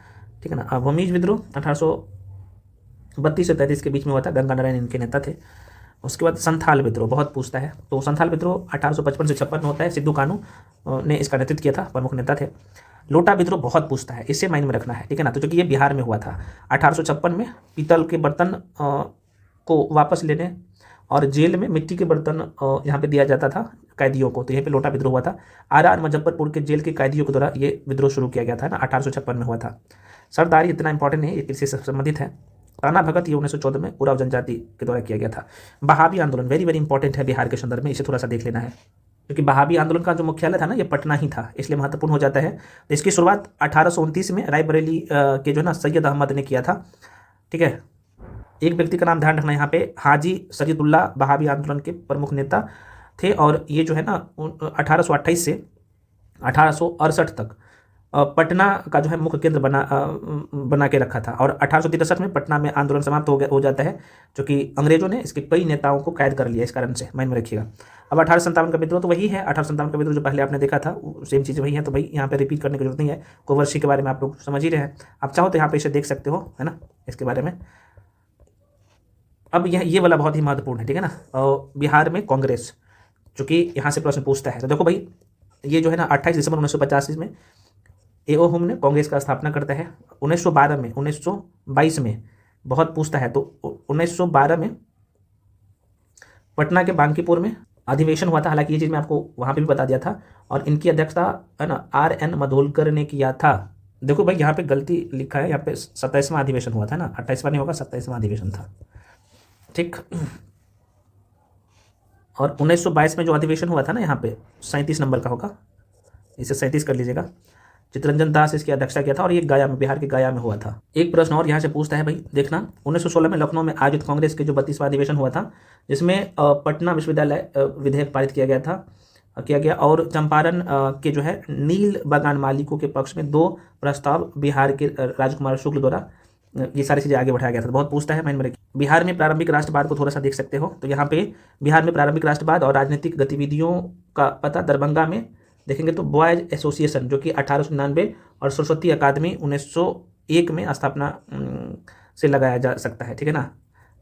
ठीक है ना। भूमिज विद्रोह 1832 से 33 के बीच में हुआ था, गंगा नारायण इनके नेता थे। उसके बाद संथाल विद्रोह बहुत पूछता है, तो संथाल विद्रोह 1855 से 56 में होता है। सिद्धू कानू ने इसका नेतृत्व किया था, प्रमुख नेता थे। लोटा विद्रोह बहुत पूछता है, इसे माइंड में रखना है, ठीक है ना। तो क्योंकि ये बिहार में हुआ था 1856 में, पीतल के बर्तन को वापस लेने और जेल में मिट्टी के बर्तन यहाँ पे दिया जाता था कैदियों को। तो यहाँ पे लोटा विद्रोह हुआ था। आर मुजफ्फरपुर के जेल के कैदियों के द्वारा ये विद्रोह शुरू किया गया था ना, 1856 में हुआ था। सरदारी इतना इंपॉर्टेंट है, ये कृषि से संबंधित है। ताना भगत ये 1914 में उराव जनजाति के द्वारा किया गया था। बहावी आंदोलन वेरी वेरी इंपॉर्टेंट है बिहार के संदर्भ में, इसे थोड़ा सा देख लेना है, क्योंकि बहावी आंदोलन का जो मुख्यालय था ना ये पटना ही था, इसलिए महत्वपूर्ण हो जाता है। तो इसकी शुरुआत 1829 में रायबरेली के जो है ना सैयद अहमद ने किया था। ठीक है, एक व्यक्ति का नाम ध्यान रखना यहाँ पे, हाजी सजीदुल्ला बहावी आंदोलन के प्रमुख नेता थे। और ये जो है ना 1828 से 1868 तक पटना का जो है मुख्य केंद्र बना के रखा था। और 1863 में पटना में आंदोलन समाप्त हो जाता है, जो कि अंग्रेजों ने इसके कई नेताओं को कैद कर लिया, इस कारण से माइंड में रखिएगा। अब 1857 का विद्रोह तो वही है, 1857 का विद्रोह जो पहले आपने देखा था सेम चीज़ वही है, तो भाई यहाँ पे रिपीट करने की जरूरत नहीं है। कुंवर के बारे में आप लोग समझ ही रहे हैं, आप चाहो तो यहाँ पे इसे देख सकते हो, है ना, इसके बारे में। अब ये वाला बहुत ही महत्वपूर्ण है, ठीक है ना। और बिहार में कांग्रेस, चूँकि यहाँ से प्रश्न पूछता है, तो देखो भाई ये जो है ना 28 दिसंबर 1985 में ए.ओ. होम ने कांग्रेस का स्थापना करता है। 1912 में 1922 में बहुत पूछता है, तो 1912 में पटना के बांकीपुर में अधिवेशन हुआ था। हालांकि ये चीज़ मैं आपको वहाँ पे भी बता दिया था, और इनकी अध्यक्षता है ना R.N. मधोलकर ने किया था। देखो भाई यहाँ पे गलती लिखा है, यहाँ पे 27वां अधिवेशन हुआ था ना, 28वां नहीं होगा, 27वां अधिवेशन था, ठीक। और 1922 में जो अधिवेशन हुआ था ना यहाँ पे 37 नंबर का होगा, इसे 37 कर लीजिएगा। चित्तरंजन दास इसकी अध्यक्षता किया था, और ये गया में, बिहार के गया में हुआ था। एक प्रश्न और यहाँ से पूछता है भाई, देखना 1916 में लखनऊ में आयोजित कांग्रेस के जो 32वां अधिवेशन हुआ था, जिसमें पटना विश्वविद्यालय विधेयक पारित किया गया, और चंपारण के जो है नील बागान मालिकों के पक्ष में 2 प्रस्ताव बिहार के राजकुमार शुक्ल द्वारा ये सारी चीज़ें आगे बढ़ाया गया था। बहुत पूछता है, माइंड में रखिए। बिहार में प्रारंभिक राष्ट्रवाद को थोड़ा सा देख सकते हो, तो यहाँ पे बिहार में प्रारंभिक राष्ट्रवाद और राजनीतिक गतिविधियों का पता दरभंगा में देखेंगे तो बॉयज एसोसिएशन, जो कि 1899, और सरस्वती अकादमी 1901 में स्थापना से लगाया जा सकता है, ठीक है ना।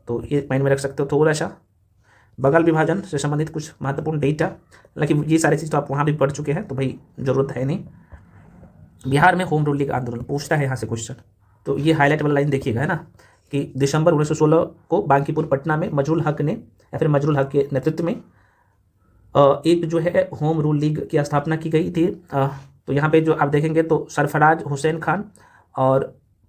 तो ये माइंड में रख सकते हो थोड़ा सा। बंगाल विभाजन से संबंधित कुछ महत्वपूर्ण डेटा, हालांकि ये सारी चीज़ तो आप वहाँ भी पढ़ चुके हैं, तो भाई ज़रूरत है नहीं। बिहार में होम रूल लीग आंदोलन पूछता है यहाँ से क्वेश्चन, तो ये हाईलाइट वाला लाइन देखिएगा, है ना, कि दिसंबर 1916 को बांकीपुर पटना में मजरुल हक ने, या फिर मजरुल हक के नेतृत्व में एक जो है होम रूल लीग की स्थापना की गई थी। तो यहाँ पे जो आप देखेंगे तो सरफराज हुसैन खान और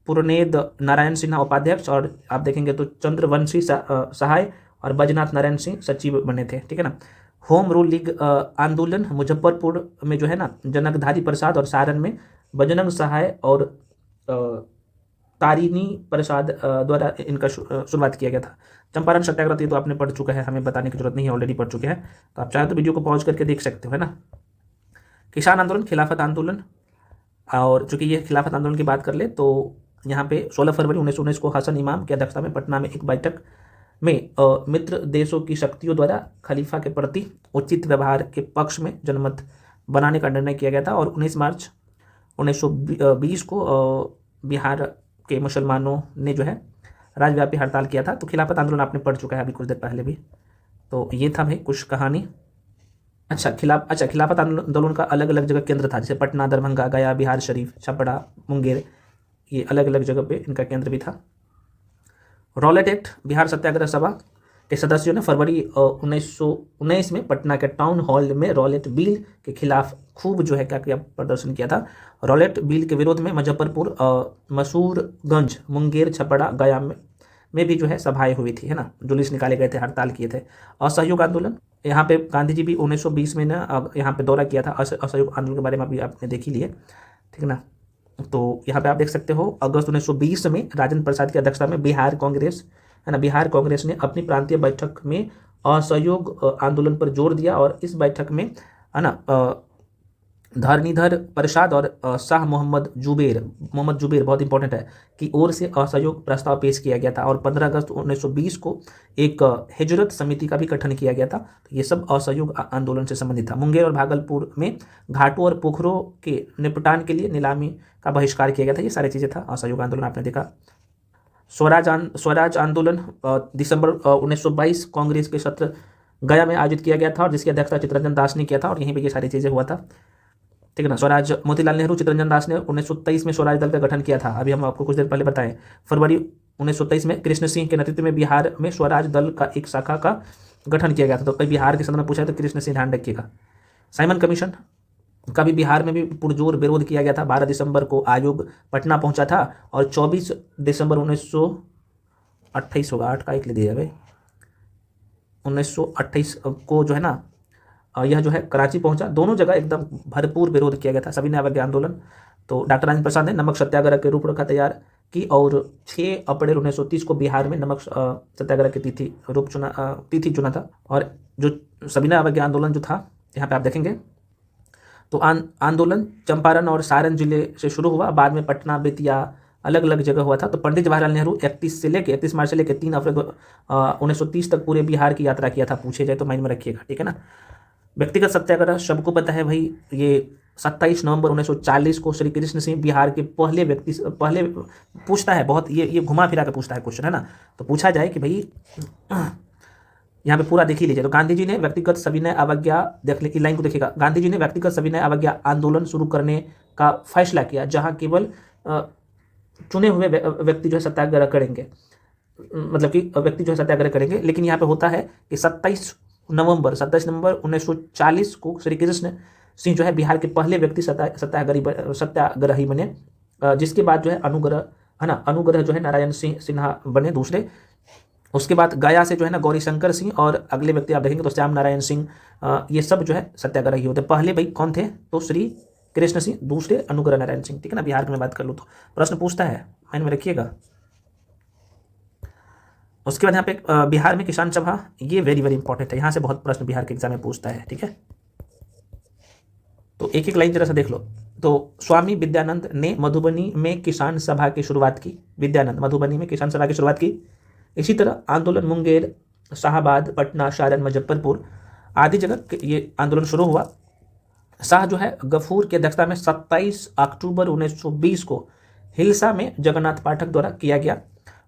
पुरनेद नारायण सिन्हा उपाध्यक्ष, और आप देखेंगे तो चंद्रवंशी सहाय और बैजनाथ नारायण सिंह सचिव बने थे, ठीक है ना। होम रूल लीग आंदोलन मुजफ्फरपुर में जो है ना जनकधारी प्रसाद और सारण में बजरंग सहाय और तारिणी प्रसाद द्वारा इनका शुरुआत किया गया था। चंपारण सत्याग्रह ये तो आपने पढ़ चुका है, हमें बताने की जरूरत नहीं है, ऑलरेडी पढ़ चुके हैं, तो आप चाहे तो वीडियो को पॉज करके देख सकते हो, है ना। किसान आंदोलन, खिलाफत आंदोलन, और चूंकि ये खिलाफत आंदोलन की बात कर ले तो यहाँ पे 16 फरवरी 1919 को हसन इमाम की अध्यक्षता में पटना में एक बैठक में मित्र देशों की शक्तियों द्वारा खलीफा के प्रति उचित व्यवहार के पक्ष में जनमत बनाने का निर्णय किया गया था। और 19 मार्च 1920 को बिहार के मुसलमानों ने जो है राज्यव्यापी हड़ताल किया था। तो खिलाफत आंदोलन आपने पढ़ चुका है अभी कुछ देर पहले भी, तो ये था भाई कुछ कहानी। अच्छा खिलाफत आंदोलन का अलग अलग जगह केंद्र था, जैसे पटना, दरभंगा, गया, बिहार शरीफ, छपरा, मुंगेर, ये अलग अलग जगह पे इनका केंद्र भी था। रॉलेट एक्ट, बिहार सत्याग्रह सभा के सदस्यों ने फरवरी 1919 में पटना के टाउन हॉल में रॉलेट बिल के खिलाफ खूब जो है क्या किया, प्रदर्शन किया था। रॉलेट बिल के विरोध में मुजफ्फरपुर, मसूरगंज, मुंगेर, छपरा, गया में भी जो है सभाएं हुई थी, है ना, जुलूस निकाले गए थे, हड़ताल किए थे। असहयोग आंदोलन, यहाँ पे गांधी जी भी 1920 में ना यहाँ पे दौरा किया था। असहयोग आंदोलन के बारे में अभी आपने देख ही लिए, ठीक है ना। तो यहाँ पे आप देख सकते हो अगस्त 1920 में राजेंद्र प्रसाद की अध्यक्षता में बिहार कांग्रेस, है ना, बिहार कांग्रेस ने अपनी प्रांतीय बैठक में असहयोग आंदोलन पर जोर दिया, और इस बैठक में, है ना, धरणीधर प्रसाद और शाह मोहम्मद जुबेर बहुत इंपॉर्टेंट है, की ओर से असहयोग प्रस्ताव पेश किया गया था। और 15 अगस्त 1920 को एक हिजरत समिति का भी गठन किया गया था। तो ये सब असहयोग आंदोलन से संबंधित था। मुंगेर और भागलपुर में घाटों और पोखरों के निपटान के लिए नीलामी का बहिष्कार किया गया था। ये सारी चीज़ें था असहयोग आंदोलन, आपने देखा। स्वराज आंदोलन दिसंबर 1922 कांग्रेस के सत्र गया में आयोजित किया गया था, और जिसकी अध्यक्षता चित्तरंजन दास ने किया था, और यहीं पे ये सारी चीज़ें हुआ था, ठीक है ना। स्वराज, मोतीलाल नेहरू, चित्तरंजन दास ने 1923 में स्वराज दल का गठन किया था, अभी हम आपको कुछ देर पहले बताएं। फरवरी 1923 में कृष्ण सिंह के नेतृत्व में बिहार में स्वराज दल का एक शाखा का गठन किया गया था। तो कई बिहार के संदर्भ में पूछा तो कृष्ण सिंह ध्यान रखिएगा। साइमन कमीशन का भी बिहार में भी पुरजोर विरोध किया गया था। 12 दिसंबर को आयोग पटना पहुंचा था और 24 दिसंबर 1928 होगा, 8 का एक ले दिया भाई, 1928 को जो है ना यह जो है कराची पहुंचा। दोनों जगह एकदम भरपूर विरोध किया गया था। सविनय अवज्ञा आंदोलन, तो डॉक्टर राजेंद्र प्रसाद ने नमक सत्याग्रह के रूपरेखा तैयार की और 6 अप्रैल 1930 को बिहार में नमक सत्याग्रह की तिथि चुना था। और जो सविनय अवज्ञा आंदोलन जो था, यहाँ पे आप देखेंगे तो आंदोलन चंपारण और सारण जिले से शुरू हुआ, बाद में पटना, बेतिया, अलग अलग जगह हुआ था। तो पंडित जवाहरलाल नेहरू 31 मार्च से लेकर 3 अप्रैल 1930 तक पूरे बिहार की यात्रा किया था, पूछे जाए तो माइंड में रखिएगा, ठीक है ना। व्यक्तिगत सत्याग्रह सबको पता है भाई, ये 27 नवंबर 1940 को श्री कृष्ण सिंह बिहार के पहले पूछता है, बहुत ये घुमा फिरा के पूछता है क्वेश्चन, है ना। तो पूछा जाए कि भाई यहाँ पे पूरा देख ही लीजिए। तो गांधी जी ने व्यक्तिगत सविनय अवज्ञा, देख लीजिए लाइन को देखिएगा, गांधी जी ने व्यक्तिगत सविनय अवज्ञा आंदोलन शुरू करने का फैसला किया, जहाँ केवल चुने हुए व्यक्ति जो है सत्याग्रह करेंगे, मतलब कि व्यक्ति जो है सत्याग्रह करेंगे। लेकिन यहाँ पे होता है कि 27 नवंबर 1940 को श्री कृष्ण सिंह जो है बिहार के पहले व्यक्ति सत्याग्रही बने, जिसके बाद जो है अनुग्रह जो है नारायण सिंह सिन्हा बने दूसरे। उसके बाद गया से जो है ना गौरीशंकर सिंह और अगले व्यक्ति आप देखेंगे तो श्याम नारायण सिंह, ये सब जो है सत्याग्रही होते। पहले भाई कौन थे, तो श्री कृष्ण सिंह, दूसरे अनुग्रह नारायण सिंह, ठीक है ना। बिहार की मैं बात कर लूँ तो प्रश्न पूछता है, माइंड में रखिएगा। उसके बाद यहाँ पे बिहार में किसान सभा, ये वेरी वेरी इंपॉर्टेंट है, यहाँ से बहुत प्रश्न बिहार के एग्जाम में पूछता है, ठीक है। तो एक एक लाइन जरा सा देख लो। तो स्वामी विद्यानंद ने मधुबनी में किसान सभा की शुरुआत की, विद्यानंद मधुबनी में किसान सभा की शुरुआत की। इसी तरह आंदोलन मुंगेर, शाहाबाद, पटना, सारण, मुजफ्फरपुर आदि जगह ये आंदोलन शुरू हुआ। शाह जो है गफूर की अध्यक्षता में 27 अक्टूबर 1920 को हिलसा में जगन्नाथ पाठक द्वारा किया गया।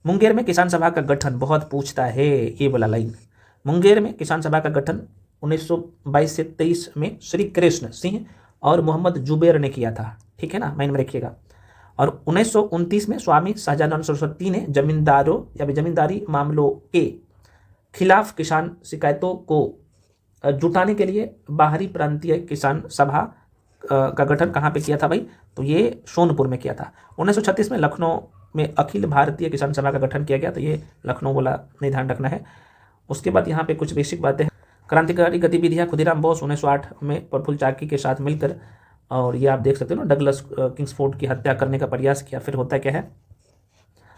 मुंगेर में किसान सभा का गठन, बहुत पूछता है ये वाला लाइन, मुंगेर में किसान सभा का गठन 1922 से 23 में श्री कृष्ण सिंह और मोहम्मद जुबैर ने किया था, ठीक है ना, माइंड में रखिएगा। और 1929 में स्वामी सहजानंद सरस्वती ने जमींदारों या जमींदारी मामलों के खिलाफ किसान शिकायतों को जुटाने के लिए बाहरी प्रांतीय किसान सभा का गठन कहाँ पे किया था भाई, तो ये सोनपुर में किया था। 1936 में लखनऊ में अखिल भारतीय किसान सभा का गठन किया गया, तो ये लखनऊ वाला नहीं ध्यान रखना है। उसके बाद यहाँ पे कुछ बेसिक बातें हैं। क्रांतिकारी गतिविधियाँ, खुदीराम बोस 1908 में प्रफुल्ल चाकी के साथ मिलकर, और ये आप देख सकते हो ना, डगलस किंग्सफोर्ड की हत्या करने का प्रयास किया। फिर होता क्या है,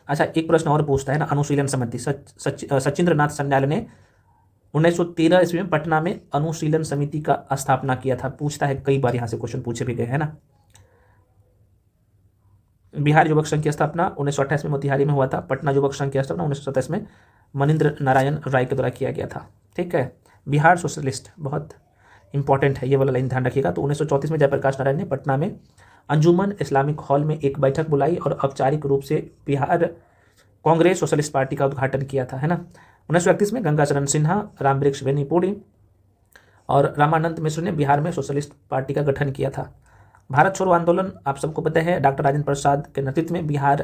अच्छा एक प्रश्न और पूछता है ना, अनुशीलन समिति, सचिंद्र नाथ संन्याल ने 1913 ईस्वी में पटना में अनुशीलन समिति का स्थापना किया था, पूछता है, कई बार यहाँ से क्वेश्चन पूछे भी गए हैं ना। बिहार युवक संघ की स्थापना 1928 में मोतिहारी में हुआ था। पटना युवक संघ की स्थापना 1927 में मनिंद्र नारायण राय के द्वारा किया गया था, ठीक है। बिहार सोशलिस्ट, बहुत इंपॉर्टेंट है, ये वाला लाइन ध्यान रखिएगा। तो 1934 में जयप्रकाश नारायण ने पटना में अंजुमन इस्लामिक हॉल में एक बैठक बुलाई और औपचारिक रूप से बिहार कांग्रेस सोशलिस्ट पार्टी का उद्घाटन किया था, है ना। 1931 में गंगाचरण सिन्हा, रामवृक्ष वेनीपुरी और रामानंद मिश्र ने बिहार में सोशलिस्ट पार्टी का गठन किया था। भारत छोड़ो आंदोलन आप सबको पता है, डॉक्टर राजेंद्र प्रसाद के नेतृत्व में बिहार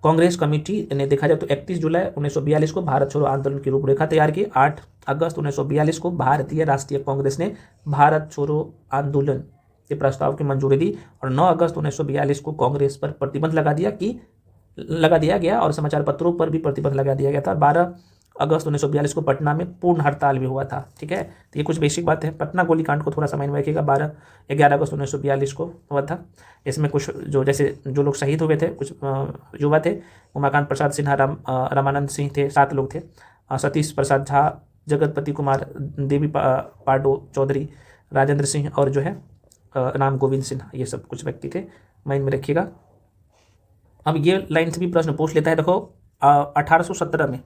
कांग्रेस कमेटी ने देखा जाए तो 31 जुलाई 1942 को भारत छोड़ो आंदोलन की रूपरेखा तैयार की। 8 अगस्त 1942 को भारतीय राष्ट्रीय कांग्रेस ने भारत छोड़ो आंदोलन के प्रस्ताव की मंजूरी दी और 9 अगस्त 1942 को कांग्रेस पर प्रतिबंध लगा दिया गया और समाचार पत्रों पर भी प्रतिबंध लगा दिया गया था। 12 अगस्त 1942 को पटना में पूर्ण हड़ताल भी हुआ था, ठीक है। तो ये कुछ बेसिक बात है। पटना गोलीकांड को थोड़ा सा माइंड में रखिएगा, 11 अगस्त 1942 को हुआ था। इसमें कुछ जो लोग शहीद हुए थे, कुछ युवा थे, उमाकांत प्रसाद सिन्हा, रामानंद सिंह थे, 7 लोग थे, सतीश प्रसाद झा, जगतपति कुमार, देवी पाडो चौधरी, राजेंद्र सिंह और जो है राम गोविंद सिन्हा, ये सब कुछ व्यक्ति थे, माइंड में रखिएगा। अब ये लाइन से भी प्रश्न पूछ लेता है। देखो 1817 में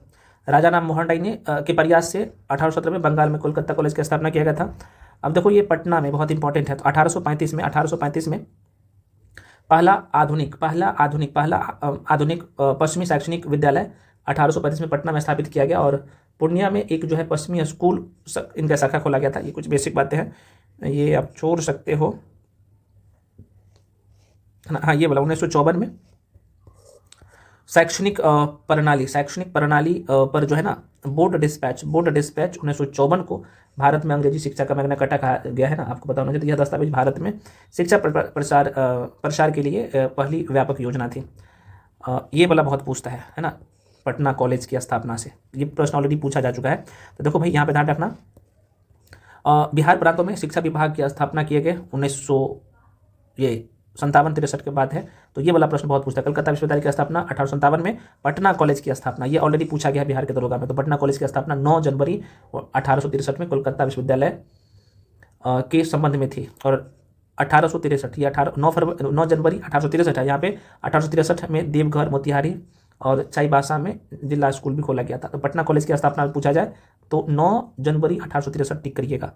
राजा राम मोहन राय ने के प्रयास से 1817 में बंगाल में कोलकाता कॉलेज की स्थापना किया गया था। अब देखो ये पटना में बहुत इंपॉर्टेंट है। तो 1835 में पहला आधुनिक पश्चिमी शैक्षणिक विद्यालय 1835 में पटना में स्थापित किया गया और पूर्णिया में एक जो है पश्चिमी स्कूल इनका शाखा खोला गया था। ये कुछ बेसिक बातें हैं, ये आप छोड़ सकते हो। हाँ, ये बोला 1954 में शैक्षणिक प्रणाली पर जो है ना बोर्ड डिस्पैच 1954 को भारत में अंग्रेजी शिक्षा का मैग्ना कार्टा कहा गया है ना, आपको पता होना चाहिए। तो यह दस्तावेज भारत में शिक्षा प्रसार के लिए पहली व्यापक योजना थी। ये वाला बहुत पूछता है ना, पटना कॉलेज की स्थापना से ये प्रश्न ऑलरेडी पूछा जा चुका है। तो देखो भाई यहाँ पे ध्यान रखना, बिहार प्रांतों में शिक्षा विभाग की स्थापना किए गए 1957-63 के बाद है। तो ये वाला प्रश्न बहुत पूछता है। कलकत्ता विश्वविद्यालय की स्थापना 1857 में, पटना कॉलेज की स्थापना ये ऑलरेडी पूछा गया है बिहार के दरोगा में। तो पटना कॉलेज की स्थापना 9 जनवरी 1863 में कोलकाता विश्वविद्यालय के संबंध में थी। और 1863 या 9 जनवरी 1863 है यहाँ पे। 1863 में देवघर, मोतिहारी और चाईबासा में जिला स्कूल भी खोला गया था। तो पटना कॉलेज की स्थापना पूछा जाए तो 9 जनवरी 1863 टिक करिएगा,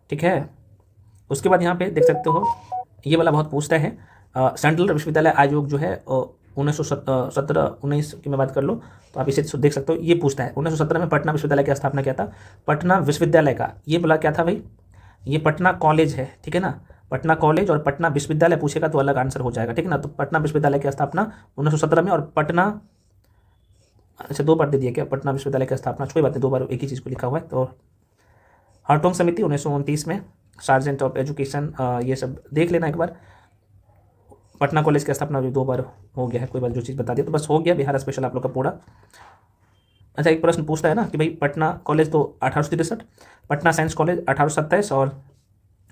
ठीक है। उसके बाद यहाँ पे देख सकते हो ये वाला बहुत पूछता है, सेंट्रल विश्वविद्यालय आयोग जो है 1919 की मैं बात कर लो तो आप इसे देख सकते हो। ये पूछता है 1917 में पटना विश्वविद्यालय की स्थापना किया था। पटना विश्वविद्यालय का ये बोला क्या था भाई, ये पटना कॉलेज है, ठीक है ना। पटना कॉलेज और पटना विश्वविद्यालय पूछेगा तो अलग आंसर हो जाएगा, ठीक है ना। तो पटना विश्वविद्यालय की स्थापना 1917 में, और पटना, अच्छा 2 बार दे दिया क्या, पटना विश्वविद्यालय की स्थापना, कोई बात नहीं 2 बार एक ही चीज़ को लिखा हुआ है। तो हार्टोंग समिति 1929 में, सार्जेंट ऑफ एजुकेशन, ये सब देख लेना एक बार। पटना कॉलेज की स्थापना भी 2 बार हो गया है, कोई बात जो चीज़ बता दी तो बस हो गया बिहार स्पेशल आप लोग का पूरा। अच्छा एक प्रश्न पूछता है ना कि भाई पटना कॉलेज तो 1863, पटना साइंस कॉलेज 1827, और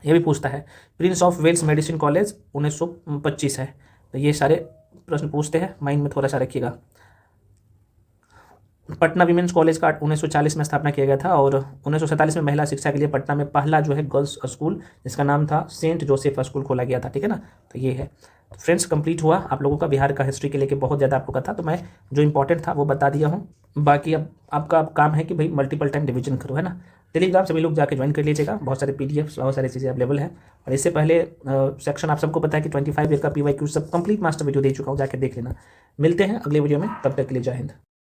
ये भी पूछता है Prince of Wales medicine college 1925 है। तो ये सारे प्रश्न पूछते हैं, माइंड में थोड़ा सा रखिएगा। पटना विमेंस कॉलेज का 1940 में स्थापना किया गया था, और 1947 में महिला शिक्षा के लिए पटना में पहला जो है गर्ल्स स्कूल जिसका नाम था सेंट जोसेफ स्कूल खोला गया था, ठीक है ना। तो ये है। तो फ्रेंड्स कंप्लीट हुआ आप लोगों का बिहार का हिस्ट्री के लेके, बहुत ज़्यादा आप लोगों का था, तो मैं जो इंपॉर्टेंट था वो बता दिया हूँ। बाकी अब आपका काम है कि भाई मल्टीपल टाइम डिवीजन करो, है ना। टेलीग्राम सभी लोग जाके ज्वाइन कर लीजिएगा, बहुत सारे PDF बहुत सारी चीज़ें अवेलेबल है। और इससे पहले सेक्शन आप सबको पता है कि 25 ईयर का PYQ सब कंप्लीट मास्टर वीडियो दे चुका हूँ, जाके देख लेना। मिलते हैं अगले वीडियो में, तब तक के लिए जय हिंद।